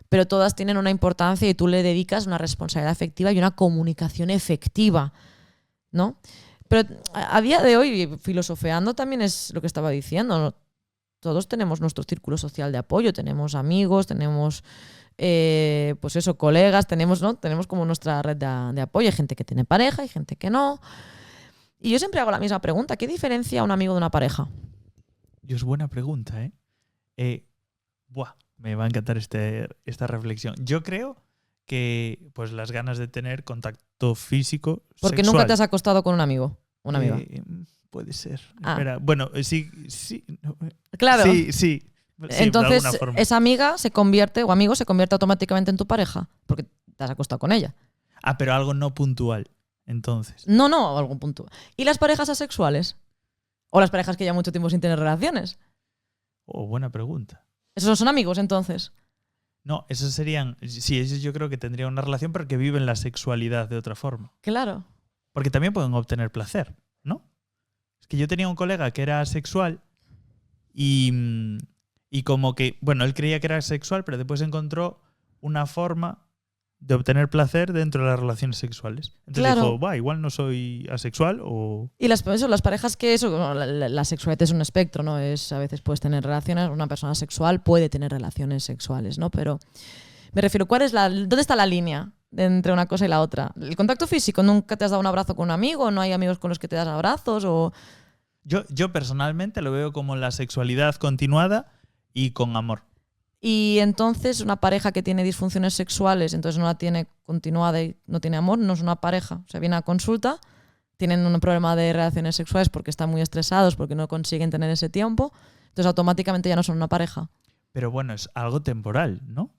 Pero todas tienen una importancia y tú le dedicas una responsabilidad afectiva y una comunicación efectiva, ¿no? Pero a día de hoy, filosofeando también es lo que estaba diciendo, ¿no? Todos tenemos nuestro círculo social de apoyo, tenemos amigos, tenemos pues eso, colegas, tenemos como nuestra red de apoyo. Hay gente que tiene pareja, hay gente que no. Y yo siempre hago la misma pregunta: ¿qué diferencia un amigo de una pareja? Es buena pregunta, ¿eh? Me va a encantar esta reflexión. Yo creo que pues las ganas de tener contacto físico porque sexual. nunca te has acostado con un amigo, una amiga. Puede ser. Espera. Bueno, sí. No. Claro. Sí. Entonces, esa amiga se convierte, o amigo se convierte automáticamente en tu pareja, porque te has acostado con ella. Pero algo no puntual, entonces. No, algún punto. ¿Y las parejas asexuales? ¿O las parejas que llevan mucho tiempo sin tener relaciones? Buena pregunta. ¿Esos no son amigos, entonces? No, esos serían... Sí, esos yo creo que tendrían una relación, pero que viven la sexualidad de otra forma. Claro. Porque también pueden obtener placer, ¿no? Es que yo tenía un colega que era asexual y como que... Bueno, él creía que era asexual, pero después encontró una forma de obtener placer dentro de las relaciones sexuales. Entonces dijo, igual no soy asexual o... Y las parejas que la sexualidad es un espectro, ¿no? A veces puedes tener relaciones, una persona sexual puede tener relaciones sexuales, ¿no? Pero me refiero, ¿dónde está la línea entre una cosa y la otra? ¿El contacto físico? ¿Nunca te has dado un abrazo con un amigo? ¿No hay amigos con los que te das abrazos? O... Yo personalmente lo veo como la sexualidad continuada y con amor. Y entonces una pareja que tiene disfunciones sexuales, entonces no la tiene continuada y no tiene amor, no es una pareja. O sea, viene a consulta, tienen un problema de relaciones sexuales porque están muy estresados, porque no consiguen tener ese tiempo, entonces automáticamente ya no son una pareja. Pero bueno, es algo temporal, ¿no?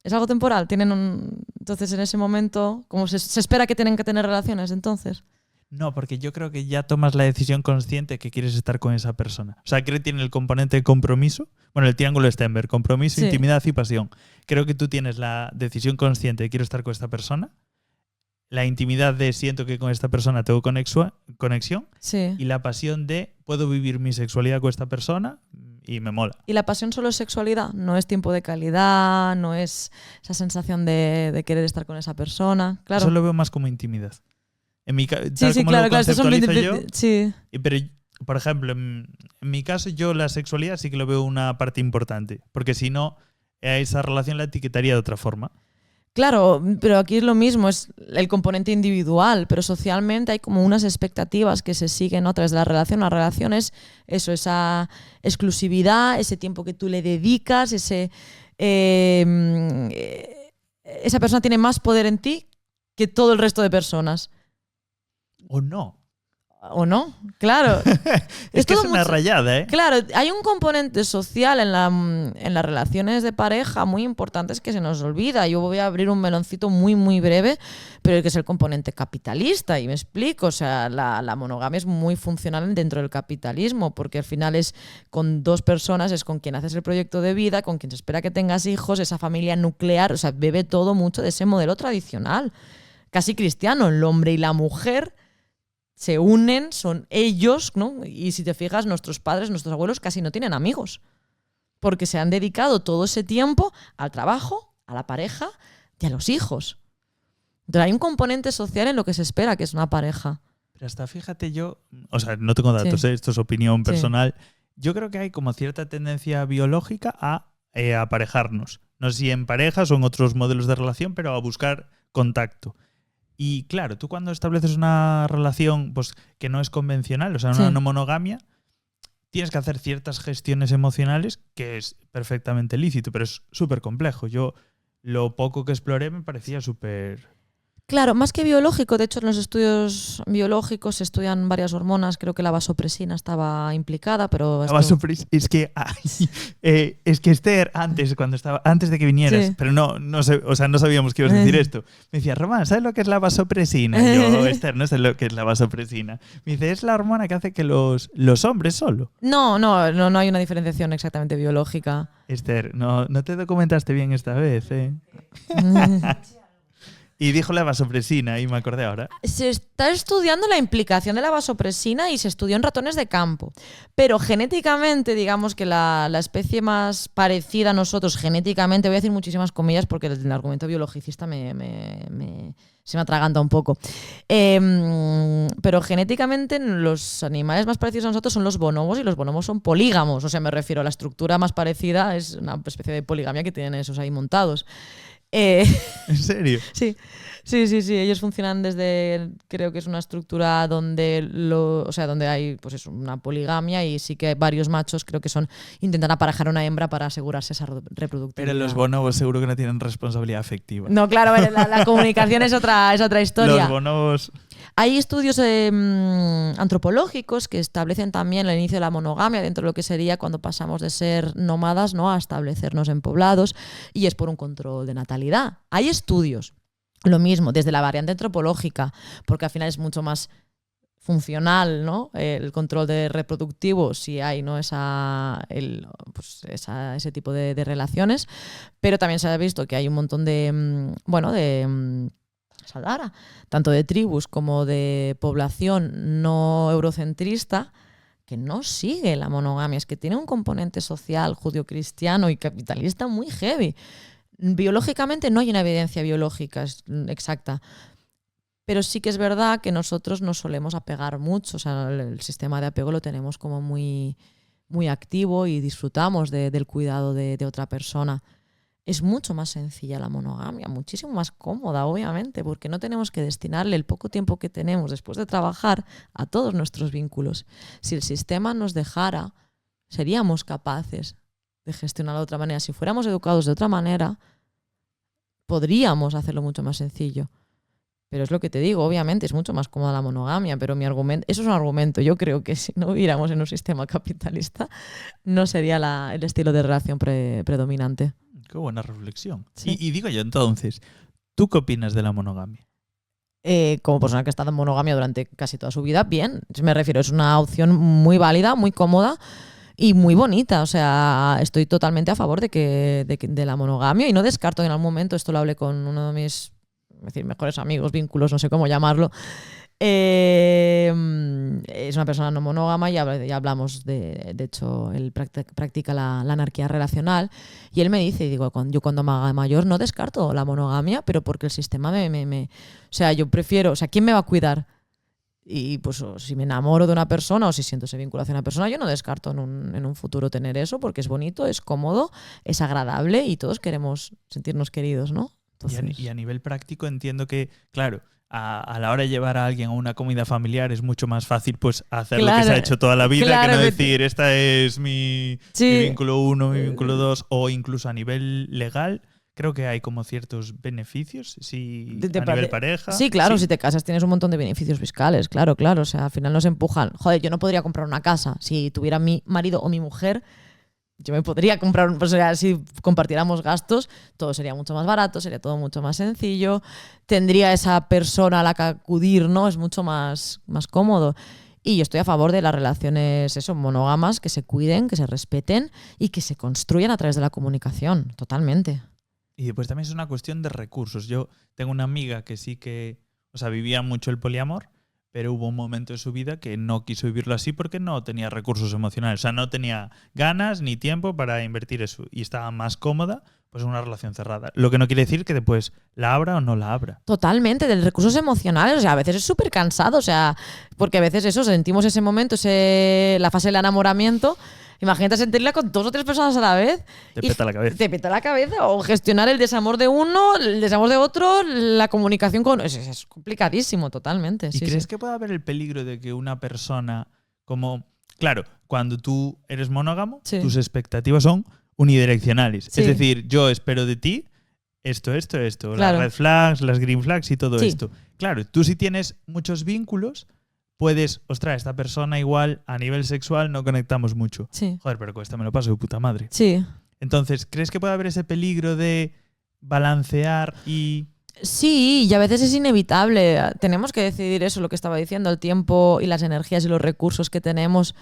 Es algo temporal. Entonces en ese momento, ¿cómo se espera que tienen que tener relaciones entonces? No, porque yo creo que ya tomas la decisión consciente que quieres estar con esa persona. O sea, creo que tiene el componente de compromiso. Bueno, el triángulo Stenberg, compromiso, sí, intimidad y pasión. Creo que tú tienes la decisión consciente de quiero estar con esta persona, la intimidad de siento que con esta persona tengo conexión, sí, y la pasión de puedo vivir mi sexualidad con esta persona y me mola. ¿Y la pasión solo es sexualidad? ¿No es tiempo de calidad? ¿No es esa sensación de querer estar con esa persona? Claro. Eso lo veo más como intimidad. En mi claro, claro. Sí. Pero, por ejemplo, en mi caso, yo la sexualidad sí que lo veo una parte importante. Porque si no, a esa relación la etiquetaría de otra forma. Claro, pero aquí es lo mismo, es el componente individual, pero socialmente hay como unas expectativas que se siguen, ¿no? A través de la relación. La relación es eso, esa exclusividad, ese tiempo que tú le dedicas, esa persona tiene más poder en ti que todo el resto de personas. ¿O no? ¿O no? Claro. es que es una rayada, ¿eh? Claro, hay un componente social en las relaciones de pareja muy importante que se nos olvida. Yo voy a abrir un meloncito muy, muy breve, pero que es el componente capitalista. Y me explico, o sea, la monogamia es muy funcional dentro del capitalismo, porque al final es con dos personas, es con quien haces el proyecto de vida, con quien se espera que tengas hijos, esa familia nuclear, o sea, bebe todo mucho de ese modelo tradicional, casi cristiano, el hombre y la mujer se unen, son ellos, ¿no? Y si te fijas, nuestros padres, nuestros abuelos casi no tienen amigos. porque se han dedicado todo ese tiempo al trabajo, a la pareja y a los hijos. Entonces hay un componente social en lo que se espera que es una pareja. Pero hasta fíjate yo, o sea, no tengo datos, Sí. esto es opinión personal. Sí. Yo creo que hay como cierta tendencia biológica a aparejarnos. No sé si en parejas o en otros modelos de relación, pero a buscar contacto. Y claro, tú cuando estableces una relación pues, que no es convencional, o sea, una Sí. no monogamia, tienes que hacer ciertas gestiones emocionales que es perfectamente lícito, pero es súper complejo. Yo lo poco que exploré me parecía súper... Claro, más que biológico, de hecho en los estudios biológicos se estudian varias hormonas, creo que la vasopresina estaba implicada, pero Es que es que Esther antes de que vinieras, Sí. pero no sé, o sea, no sabíamos que ibas a decir esto. Me decía, Román, ¿sabes lo que es la vasopresina? Y yo, Esther, no sé lo que es la vasopresina. Me dice, es la hormona que hace que los hombres solo. No hay una diferenciación exactamente biológica. Esther, no te documentaste bien esta vez, ¿eh? Y dijo la vasopresina y me acordé ahora. Se está estudiando la implicación de la vasopresina y se estudió en ratones de campo. Pero genéticamente, digamos que la especie más parecida a nosotros, genéticamente, voy a decir muchísimas comillas porque el argumento biologicista se me atraganta un poco. Pero genéticamente los animales más parecidos a nosotros son los bonobos y los bonobos son polígamos. O sea, me refiero a la estructura más parecida, es una especie de poligamia que tienen esos ahí montados. ¿En serio? Sí. Ellos funcionan desde, creo que es una estructura donde donde hay pues eso, una poligamia y sí que varios machos creo que intentan aparejar a una hembra para asegurarse esa reproductividad. Pero los bonobos seguro que no tienen responsabilidad afectiva. No, claro, la comunicación es otra historia. Los bonobos... Hay estudios antropológicos que establecen también el inicio de la monogamia dentro de lo que sería cuando pasamos de ser nómadas, ¿no?, a establecernos en poblados, y es por un control de natalidad. Hay estudios, lo mismo, desde la variante antropológica, porque al final es mucho más funcional, ¿no?, el control de reproductivo si hay, ¿no?, ese tipo de relaciones, pero también se ha visto que hay un montón de Saldara, tanto de tribus como de población no eurocentrista, que no sigue la monogamia, es que tiene un componente social judio-cristiano y capitalista muy heavy. Biológicamente no hay una evidencia biológica exacta, pero sí que es verdad que nosotros nos solemos apegar mucho, o sea, el sistema de apego lo tenemos como muy, muy activo y disfrutamos del cuidado de otra persona. Es mucho más sencilla la monogamia, muchísimo más cómoda, obviamente, porque no tenemos que destinarle el poco tiempo que tenemos después de trabajar a todos nuestros vínculos. Si el sistema nos dejara, seríamos capaces de gestionarlo de otra manera. Si fuéramos educados de otra manera, podríamos hacerlo mucho más sencillo. Pero es lo que te digo, obviamente es mucho más cómoda la monogamia, pero mi argumento, eso es un argumento. Yo creo que si no viviéramos en un sistema capitalista, no sería el estilo de relación predominante. Qué buena reflexión. Sí. Y digo yo entonces, ¿tú qué opinas de la monogamia? Como persona que ha estado en monogamia durante casi toda su vida, bien. Me refiero, es una opción muy válida, muy cómoda y muy bonita. O sea, estoy totalmente a favor de la monogamia y no descarto en algún momento, esto lo hablé con uno de mis mejores amigos, vínculos, no sé cómo llamarlo. Es una persona no monógama y ya hablamos de hecho, él practica la anarquía relacional y él me dice, yo cuando me haga mayor no descarto la monogamia, pero porque el sistema o sea, yo prefiero, o sea, ¿quién me va a cuidar? Y pues si me enamoro de una persona o si siento ese vínculo hacia una persona, yo no descarto en un futuro tener eso porque es bonito, es cómodo, es agradable y todos queremos sentirnos queridos, ¿no? Entonces... Y a nivel práctico entiendo que, claro, a la hora de llevar a alguien a una comida familiar es mucho más fácil pues hacer lo que se ha hecho toda la vida, que no decir, esta es mi vínculo 1, mi vínculo 2, o incluso a nivel legal. Creo que hay como ciertos beneficios a nivel pareja. Sí, claro, si te casas tienes un montón de beneficios fiscales, claro. O sea, al final nos empujan. Joder, yo no podría comprar una casa si tuviera mi marido o mi mujer. Yo me podría comprar, pues, si compartiéramos gastos, todo sería mucho más barato, sería todo mucho más sencillo, tendría esa persona a la que acudir, ¿no? Es mucho más cómodo. Y yo estoy a favor de las relaciones monógamas, que se cuiden, que se respeten y que se construyan a través de la comunicación, totalmente. Y después también es una cuestión de recursos. Yo tengo una amiga que sí que, o sea, vivía mucho el poliamor, pero hubo un momento de su vida que no quiso vivirlo así porque no tenía recursos emocionales. O sea, no tenía ganas ni tiempo para invertir eso y estaba más cómoda pues en una relación cerrada. Lo que no quiere decir que después la abra o no la abra. Totalmente, de recursos emocionales. O sea, a veces es súper cansado. O sea, porque a veces eso, sentimos ese momento, la fase del enamoramiento. Imagínate sentirla con 2 o 3 personas a la vez. Te peta la cabeza. Te peta la cabeza. O gestionar el desamor de uno, el desamor de otro, la comunicación con... Es complicadísimo, totalmente. ¿Y crees que puede haber el peligro de que una persona como... Claro, cuando tú eres monógamo, tus expectativas son unidireccionales. Es decir, yo espero de ti esto. Claro. Las red flags, las green flags y todo esto. Claro, tú si tienes muchos vínculos... puedes, ostras, esta persona igual a nivel sexual no conectamos mucho. Sí. Joder, pero con esta me lo paso de puta madre. Sí. Entonces, ¿crees que puede haber ese peligro de balancear y...? Sí, y a veces es inevitable. Tenemos que decidir eso, lo que estaba diciendo, el tiempo y las energías y los recursos que tenemos.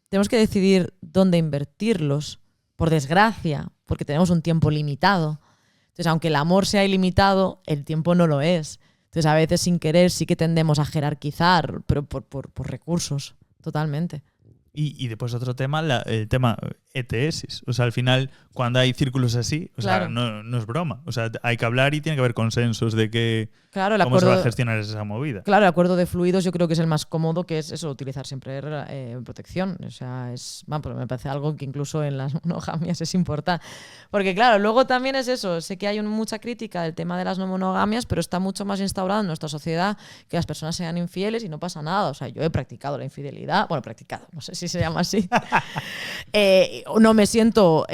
Tenemos que decidir dónde invertirlos, por desgracia, porque tenemos un tiempo limitado. Entonces, aunque el amor sea ilimitado, el tiempo no lo es. Entonces, a veces sin querer sí que tendemos a jerarquizar, pero por recursos, totalmente. Y después otro tema, el tema ETS. O sea, al final, cuando hay círculos así, o sea, no es broma. O sea, hay que hablar y tiene que haber consensos de cómo se va a gestionar esa movida. Claro, el acuerdo de fluidos yo creo que es el más cómodo, que es eso, utilizar siempre protección. O sea, pues me parece algo que incluso en las monogamias es importante. Porque claro, luego también es eso. Sé que hay mucha crítica del tema de las no monogamias, pero está mucho más instaurado en nuestra sociedad que las personas sean infieles y no pasa nada. O sea, yo he practicado la infidelidad. Bueno, no sé si se llama así. No me siento,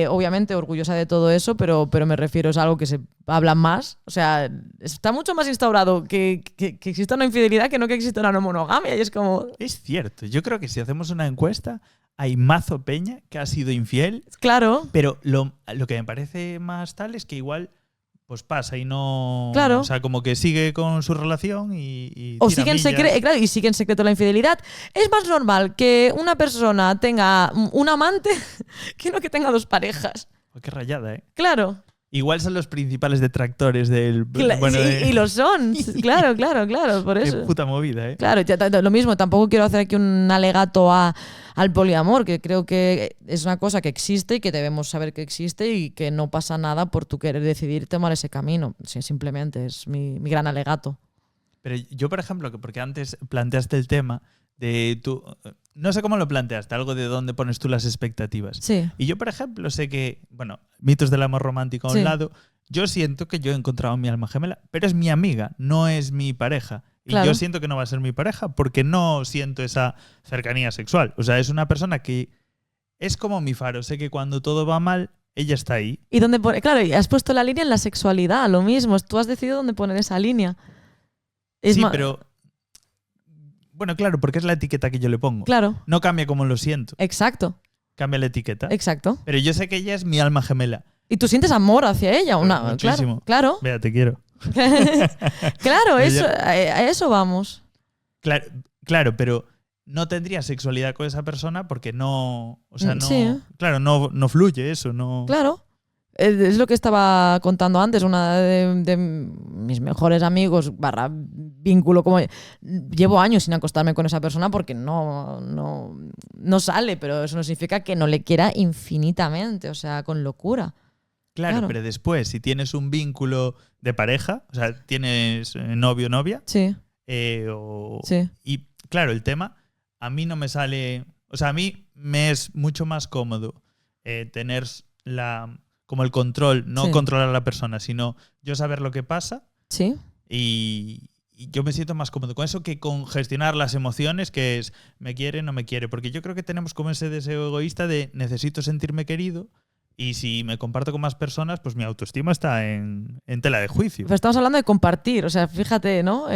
obviamente, orgullosa de todo eso, pero me refiero, es algo que se habla más. O sea, está mucho más instaurado que exista una infidelidad que no que exista una no monogamia. Y es como... Es cierto. Yo creo que si hacemos una encuesta, hay mazo peña que ha sido infiel. Claro. Pero lo que me parece más tal es que igual... pues pasa y no... Claro. O sea, como que sigue con su relación y o sigue en secreto la infidelidad. Es más normal que una persona tenga un amante que no que tenga 2 parejas. Qué rayada, ¿eh? Claro. Igual son los principales detractores del... Y lo son. Claro, por eso. Qué puta movida, ¿eh? Claro, lo mismo. Tampoco quiero hacer aquí un alegato al poliamor, que creo que es una cosa que existe y que debemos saber que existe y que no pasa nada por tú querer decidir tomar ese camino. Sí, simplemente es mi gran alegato. Pero yo, por ejemplo, porque antes planteaste el tema de tú... No sé cómo lo planteaste, algo de dónde pones tú las expectativas. Sí. Y yo, por ejemplo, sé que, bueno, mitos del amor romántico a un lado, yo siento que yo he encontrado mi alma gemela, pero es mi amiga, no es mi pareja. Y yo siento que no va a ser mi pareja porque no siento esa cercanía sexual. O sea, es una persona que es como mi faro. Sé que cuando todo va mal, ella está ahí. ¿Y dónde claro, y has puesto la línea en la sexualidad, lo mismo. Tú has decidido dónde poner esa línea. Pero... Bueno, claro, porque es la etiqueta que yo le pongo. Claro. No cambia como lo siento. Exacto. Cambia la etiqueta. Exacto. Pero yo sé que ella es mi alma gemela. Y tú sientes amor hacia ella. Muchísimo. Claro. Vea, te quiero. Claro, a eso vamos. Claro, pero no tendría sexualidad con esa persona porque no... O sea, no... Sí. Claro, no fluye eso, no... Claro. Es lo que estaba contando antes, una de mis mejores amigos / vínculo, como llevo años sin acostarme con esa persona porque no sale, pero eso no significa que no le quiera infinitamente, o sea, con locura. Claro, pero después, si tienes un vínculo de pareja, o sea, tienes novio o novia, sí. Sí. Y claro, el tema, a mí no me sale... O sea, a mí me es mucho más cómodo tener como el control, no controlar a la persona, sino yo saber lo que pasa. Sí. Y yo me siento más cómodo con eso que con gestionar las emociones, que es me quiere, no me quiere. Porque yo creo que tenemos como ese deseo egoísta de necesito sentirme querido y si me comparto con más personas, pues mi autoestima está en tela de juicio. Pero estamos hablando de compartir, o sea, fíjate, ¿no?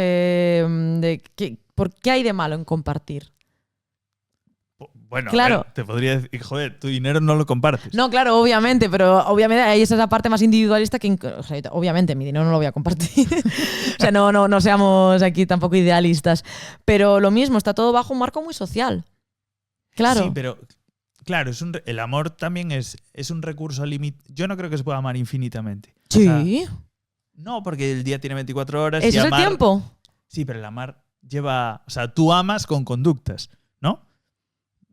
¿Por qué hay de malo en compartir? Bueno, claro. Te podría decir, joder, tu dinero no lo compartes. No, claro, obviamente, pero obviamente ahí es esa parte más individualista que, o sea, obviamente mi dinero no lo voy a compartir. O sea, no seamos aquí tampoco idealistas. Pero lo mismo, está todo bajo un marco muy social. Claro. Sí, pero claro, el amor también es un recurso limitado. Yo no creo que se pueda amar infinitamente. Sí. O sea, no, porque el día tiene 24 horas. ¿Eso es el tiempo? Sí, pero el amar lleva... O sea, tú amas con conductas, ¿no?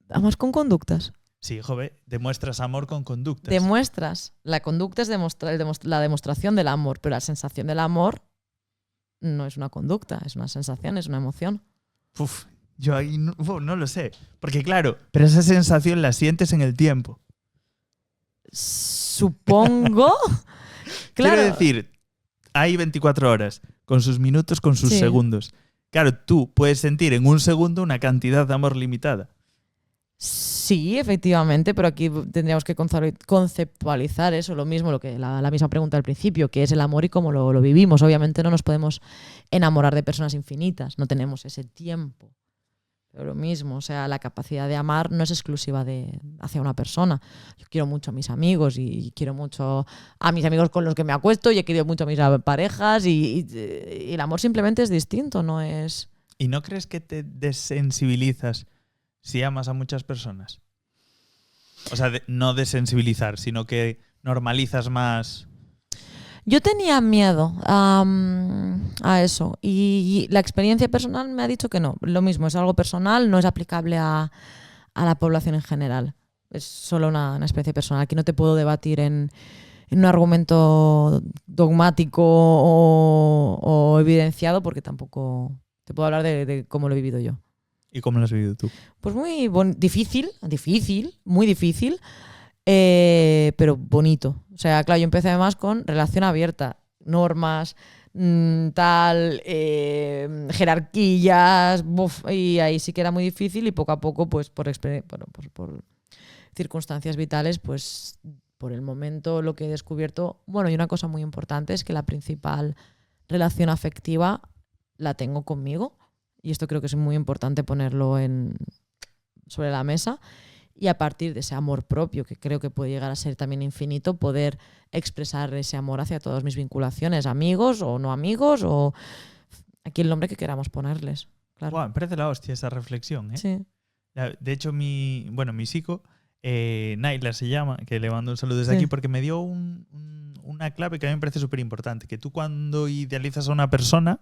¿Amas con conductas? Sí, joven, demuestras amor con conductas. Demuestras. La conducta es la demostración del amor, pero la sensación del amor no es una conducta, es una sensación, es una emoción. Uf, yo ahí no lo sé. Porque claro, pero esa sensación la sientes en el tiempo. Supongo. Claro. Quiero decir, hay 24 horas, con sus minutos, con sus segundos. Claro, tú puedes sentir en un segundo una cantidad de amor limitada. Sí, efectivamente, pero aquí tendríamos que conceptualizar eso, lo mismo, la misma pregunta al principio, que es el amor y cómo lo vivimos. Obviamente no nos podemos enamorar de personas infinitas, no tenemos ese tiempo. Pero lo mismo, o sea, la capacidad de amar no es exclusiva hacia una persona. Yo quiero mucho a mis amigos y quiero mucho a mis amigos con los que me acuesto y he querido mucho a mis parejas y el amor simplemente es distinto, no es... ¿Y no crees que te desensibilizas si amas a muchas personas? O sea, no desensibilizar, sino que normalizas más... Yo tenía miedo a eso y la experiencia personal me ha dicho que no. Lo mismo, es algo personal, no es aplicable a la población en general. Es solo una experiencia personal. Aquí no te puedo debatir en un argumento dogmático o evidenciado porque tampoco te puedo hablar de cómo lo he vivido yo. ¿Y cómo lo has vivido tú? Pues muy difícil, muy difícil. Pero bonito. O sea, claro, yo empecé además con relación abierta, normas, jerarquías, y ahí sí que era muy difícil y poco a poco, pues por circunstancias vitales, pues por el momento lo que he descubierto, bueno, y una cosa muy importante es que la principal relación afectiva la tengo conmigo y esto creo que es muy importante ponerlo sobre la mesa. Y a partir de ese amor propio, que creo que puede llegar a ser también infinito, poder expresar ese amor hacia todas mis vinculaciones, amigos o no amigos, o aquí el nombre que queramos ponerles. Claro. Wow, me parece la hostia esa reflexión, ¿eh? Sí. De hecho, mi psico, Naila se llama, que le mando un saludo desde aquí, porque me dio una clave que a mí me parece súper importante, que tú cuando idealizas a una persona,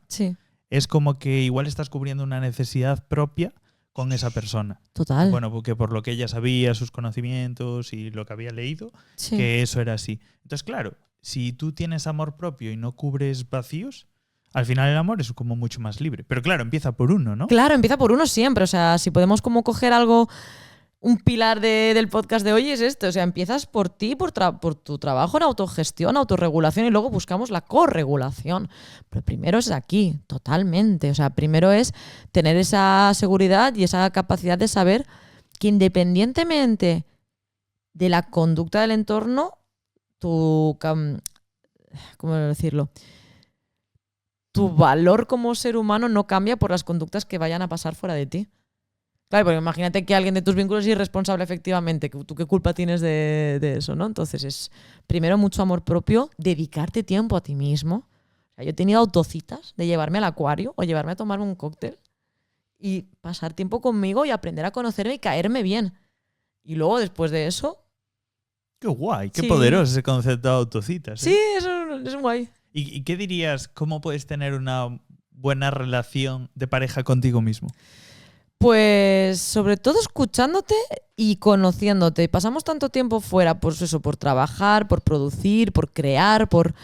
es como que igual estás cubriendo una necesidad propia con esa persona. Total. Bueno, porque por lo que ella sabía, sus conocimientos y lo que había leído, que eso era así. Entonces, claro, si tú tienes amor propio y no cubres vacíos, al final el amor es como mucho más libre. Pero claro, empieza por uno, ¿no? Claro, empieza por uno siempre. O sea, si podemos como coger algo, un pilar del podcast de hoy es esto. O sea, empiezas por ti, por tu trabajo en autogestión, autorregulación y luego buscamos la corregulación. Pero primero es aquí, totalmente. O sea, primero es tener esa seguridad y esa capacidad de saber que independientemente de la conducta del entorno, ¿cómo decirlo? Tu valor como ser humano no cambia por las conductas que vayan a pasar fuera de ti. Claro, porque imagínate que alguien de tus vínculos es irresponsable efectivamente. ¿Tú qué culpa tienes de eso, no? Entonces es, primero, mucho amor propio, dedicarte tiempo a ti mismo. O sea, yo he tenido autocitas de llevarme al acuario o llevarme a tomarme un cóctel y pasar tiempo conmigo y aprender a conocerme y caerme bien. Y luego, después de eso... ¡Qué guay! ¡Qué poderoso ese concepto de autocitas! Sí, eso es guay. ¿Y qué dirías? ¿Cómo puedes tener una buena relación de pareja contigo mismo? Pues sobre todo escuchándote y conociéndote. Pasamos tanto tiempo fuera, pues eso, por trabajar, por producir, por crear, por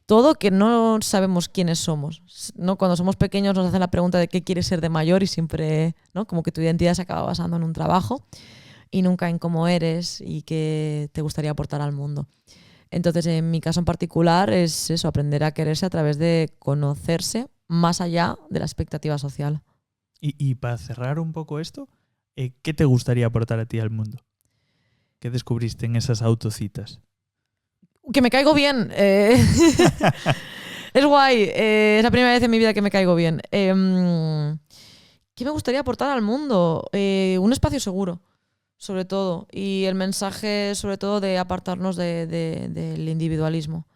todo, que no sabemos quiénes somos, ¿no? Cuando somos pequeños nos hacen la pregunta de qué quieres ser de mayor y siempre, ¿no? Como que tu identidad se acaba basando en un trabajo y nunca en cómo eres y qué te gustaría aportar al mundo. Entonces, en mi caso en particular es eso, aprender a quererse a través de conocerse más allá de la expectativa social. Y para cerrar un poco esto, ¿qué te gustaría aportar a ti al mundo? ¿Qué descubriste en esas autocitas? Que me caigo bien. Es guay. Es la primera vez en mi vida que me caigo bien. ¿Qué me gustaría aportar al mundo? Un espacio seguro, sobre todo. Y el mensaje, sobre todo, de apartarnos del individualismo.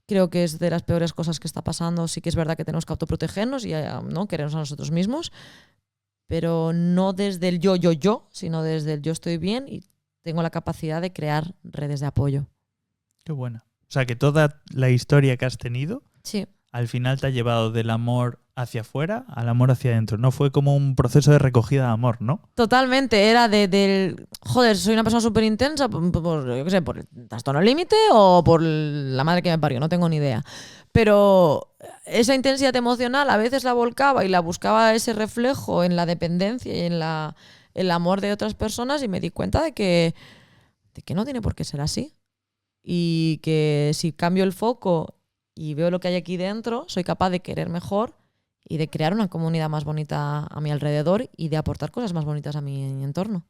Creo que es de las peores cosas que está pasando. Sí que es verdad que tenemos que autoprotegernos y ¿no? querernos a nosotros mismos, pero no desde el yo, sino desde el yo estoy bien y tengo la capacidad de crear redes de apoyo. Qué buena. O sea, que toda la historia que has tenido, sí, al final te ha llevado del amor hacia afuera al amor hacia adentro. No fue como un proceso de recogida de amor, ¿no? Totalmente, era del... Joder, soy una persona súper intensa yo qué sé, por el trastorno límite o por la madre que me parió, no tengo ni idea. Pero esa intensidad emocional a veces la volcaba y la buscaba ese reflejo en la dependencia y en el amor de otras personas y me di cuenta de que no tiene por qué ser así. Y que si cambio el foco y veo lo que hay aquí dentro, soy capaz de querer mejor y de crear una comunidad más bonita a mi alrededor y de aportar cosas más bonitas a mi entorno.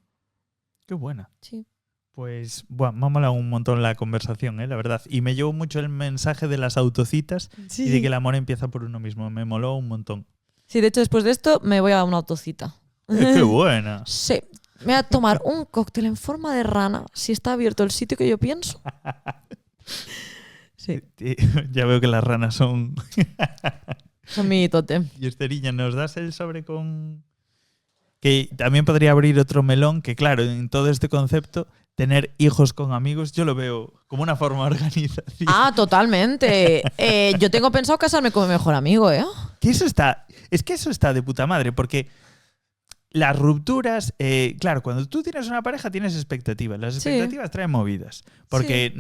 Qué buena. Sí. Pues, bueno, me ha molado un montón la conversación, la verdad. Y me llevó mucho el mensaje de las autocitas Sí. y de que el amor empieza por uno mismo. Me moló un montón. Sí, de hecho, después de esto me voy a una autocita. ¡Qué buena! Sí. Me voy a tomar un cóctel en forma de rana si está abierto el sitio que yo pienso. Sí. Ya veo que las ranas son... Son mi tótem. Y Esteriña, ¿nos das el sobre con...? Que también podría abrir otro melón, que claro, en todo este concepto, tener hijos con amigos, yo lo veo como una forma de organización. Ah, totalmente. Yo tengo pensado casarme con mi mejor amigo, ¿eh? Que eso está de puta madre, porque las rupturas, claro, cuando tú tienes una pareja tienes expectativas. Las expectativas traen movidas. Porque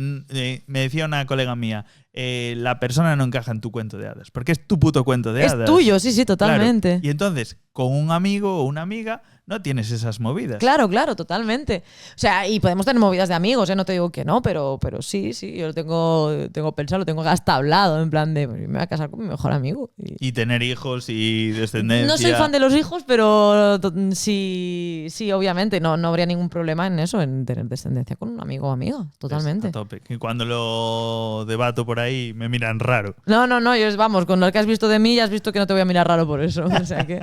me decía una colega mía, la persona no encaja en tu cuento de hadas, porque es tu puto cuento de hadas. Es tuyo, sí, totalmente. Claro. Y entonces, con un amigo o una amiga, no tienes esas movidas. Claro, totalmente. O sea, y podemos tener movidas de amigos, no te digo que no, pero sí, yo lo tengo pensado, lo tengo hasta hablado, en plan de, me voy a casar con mi mejor amigo. Y tener hijos y descendencia. No soy fan de los hijos, pero sí, obviamente, no habría ningún problema en eso, en tener descendencia con un amigo o amiga, totalmente. A tope. Que cuando lo debato por ahí me miran raro. No, vamos, con lo que has visto de mí ya has visto que no te voy a mirar raro por eso. O sea que...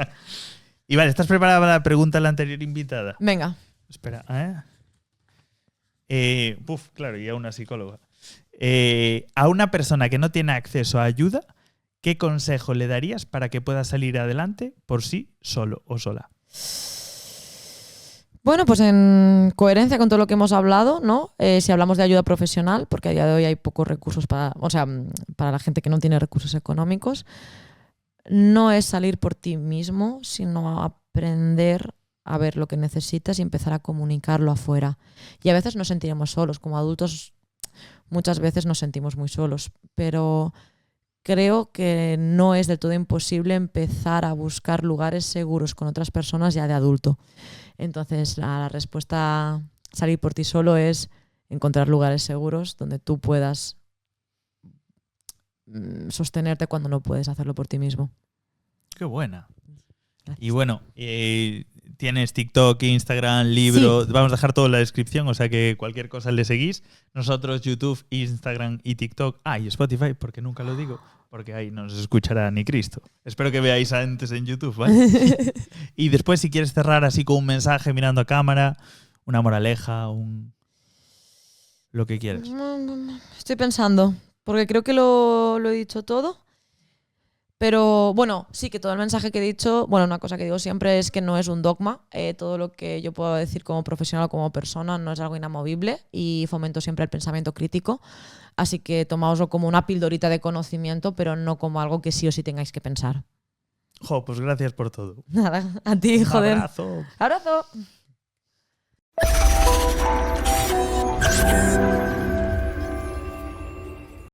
Y vale, ¿estás preparada para la pregunta de la anterior invitada? Venga. Espera, claro, y a una psicóloga. A una persona que no tiene acceso a ayuda, ¿qué consejo le darías para que pueda salir adelante por sí solo o sola? Bueno, pues en coherencia con todo lo que hemos hablado, ¿no? Si hablamos de ayuda profesional, porque a día de hoy hay pocos recursos para la gente que no tiene recursos económicos, no es salir por ti mismo, sino aprender a ver lo que necesitas y empezar a comunicarlo afuera. Y a veces nos sentiremos solos. Como adultos muchas veces nos sentimos muy solos, pero creo que no es del todo imposible empezar a buscar lugares seguros con otras personas ya de adulto. Entonces, la respuesta a salir por ti solo es encontrar lugares seguros donde tú puedas sostenerte cuando no puedes hacerlo por ti mismo. Qué buena. Gracias. Y bueno, tienes TikTok, Instagram, libro. Sí. Vamos a dejar todo en la descripción, o sea que cualquier cosa le seguís. Nosotros, YouTube, Instagram y TikTok. Y Spotify, porque nunca lo digo, porque ahí no nos escuchará ni Cristo. Espero que veáis antes en YouTube, ¿vale? Y después, si quieres cerrar así con un mensaje mirando a cámara, una moraleja, lo que quieras. Estoy pensando, porque creo que lo he dicho todo. Pero bueno, sí que todo el mensaje que he dicho, bueno, una cosa que digo siempre es que no es un dogma. Todo lo que yo puedo decir como profesional o como persona no es algo inamovible y fomento siempre el pensamiento crítico. Así que tomaoslo como una pildorita de conocimiento, pero no como algo que sí o sí tengáis que pensar. Pues gracias por todo. Nada, a ti, joder. Un abrazo. ¡Abrazo!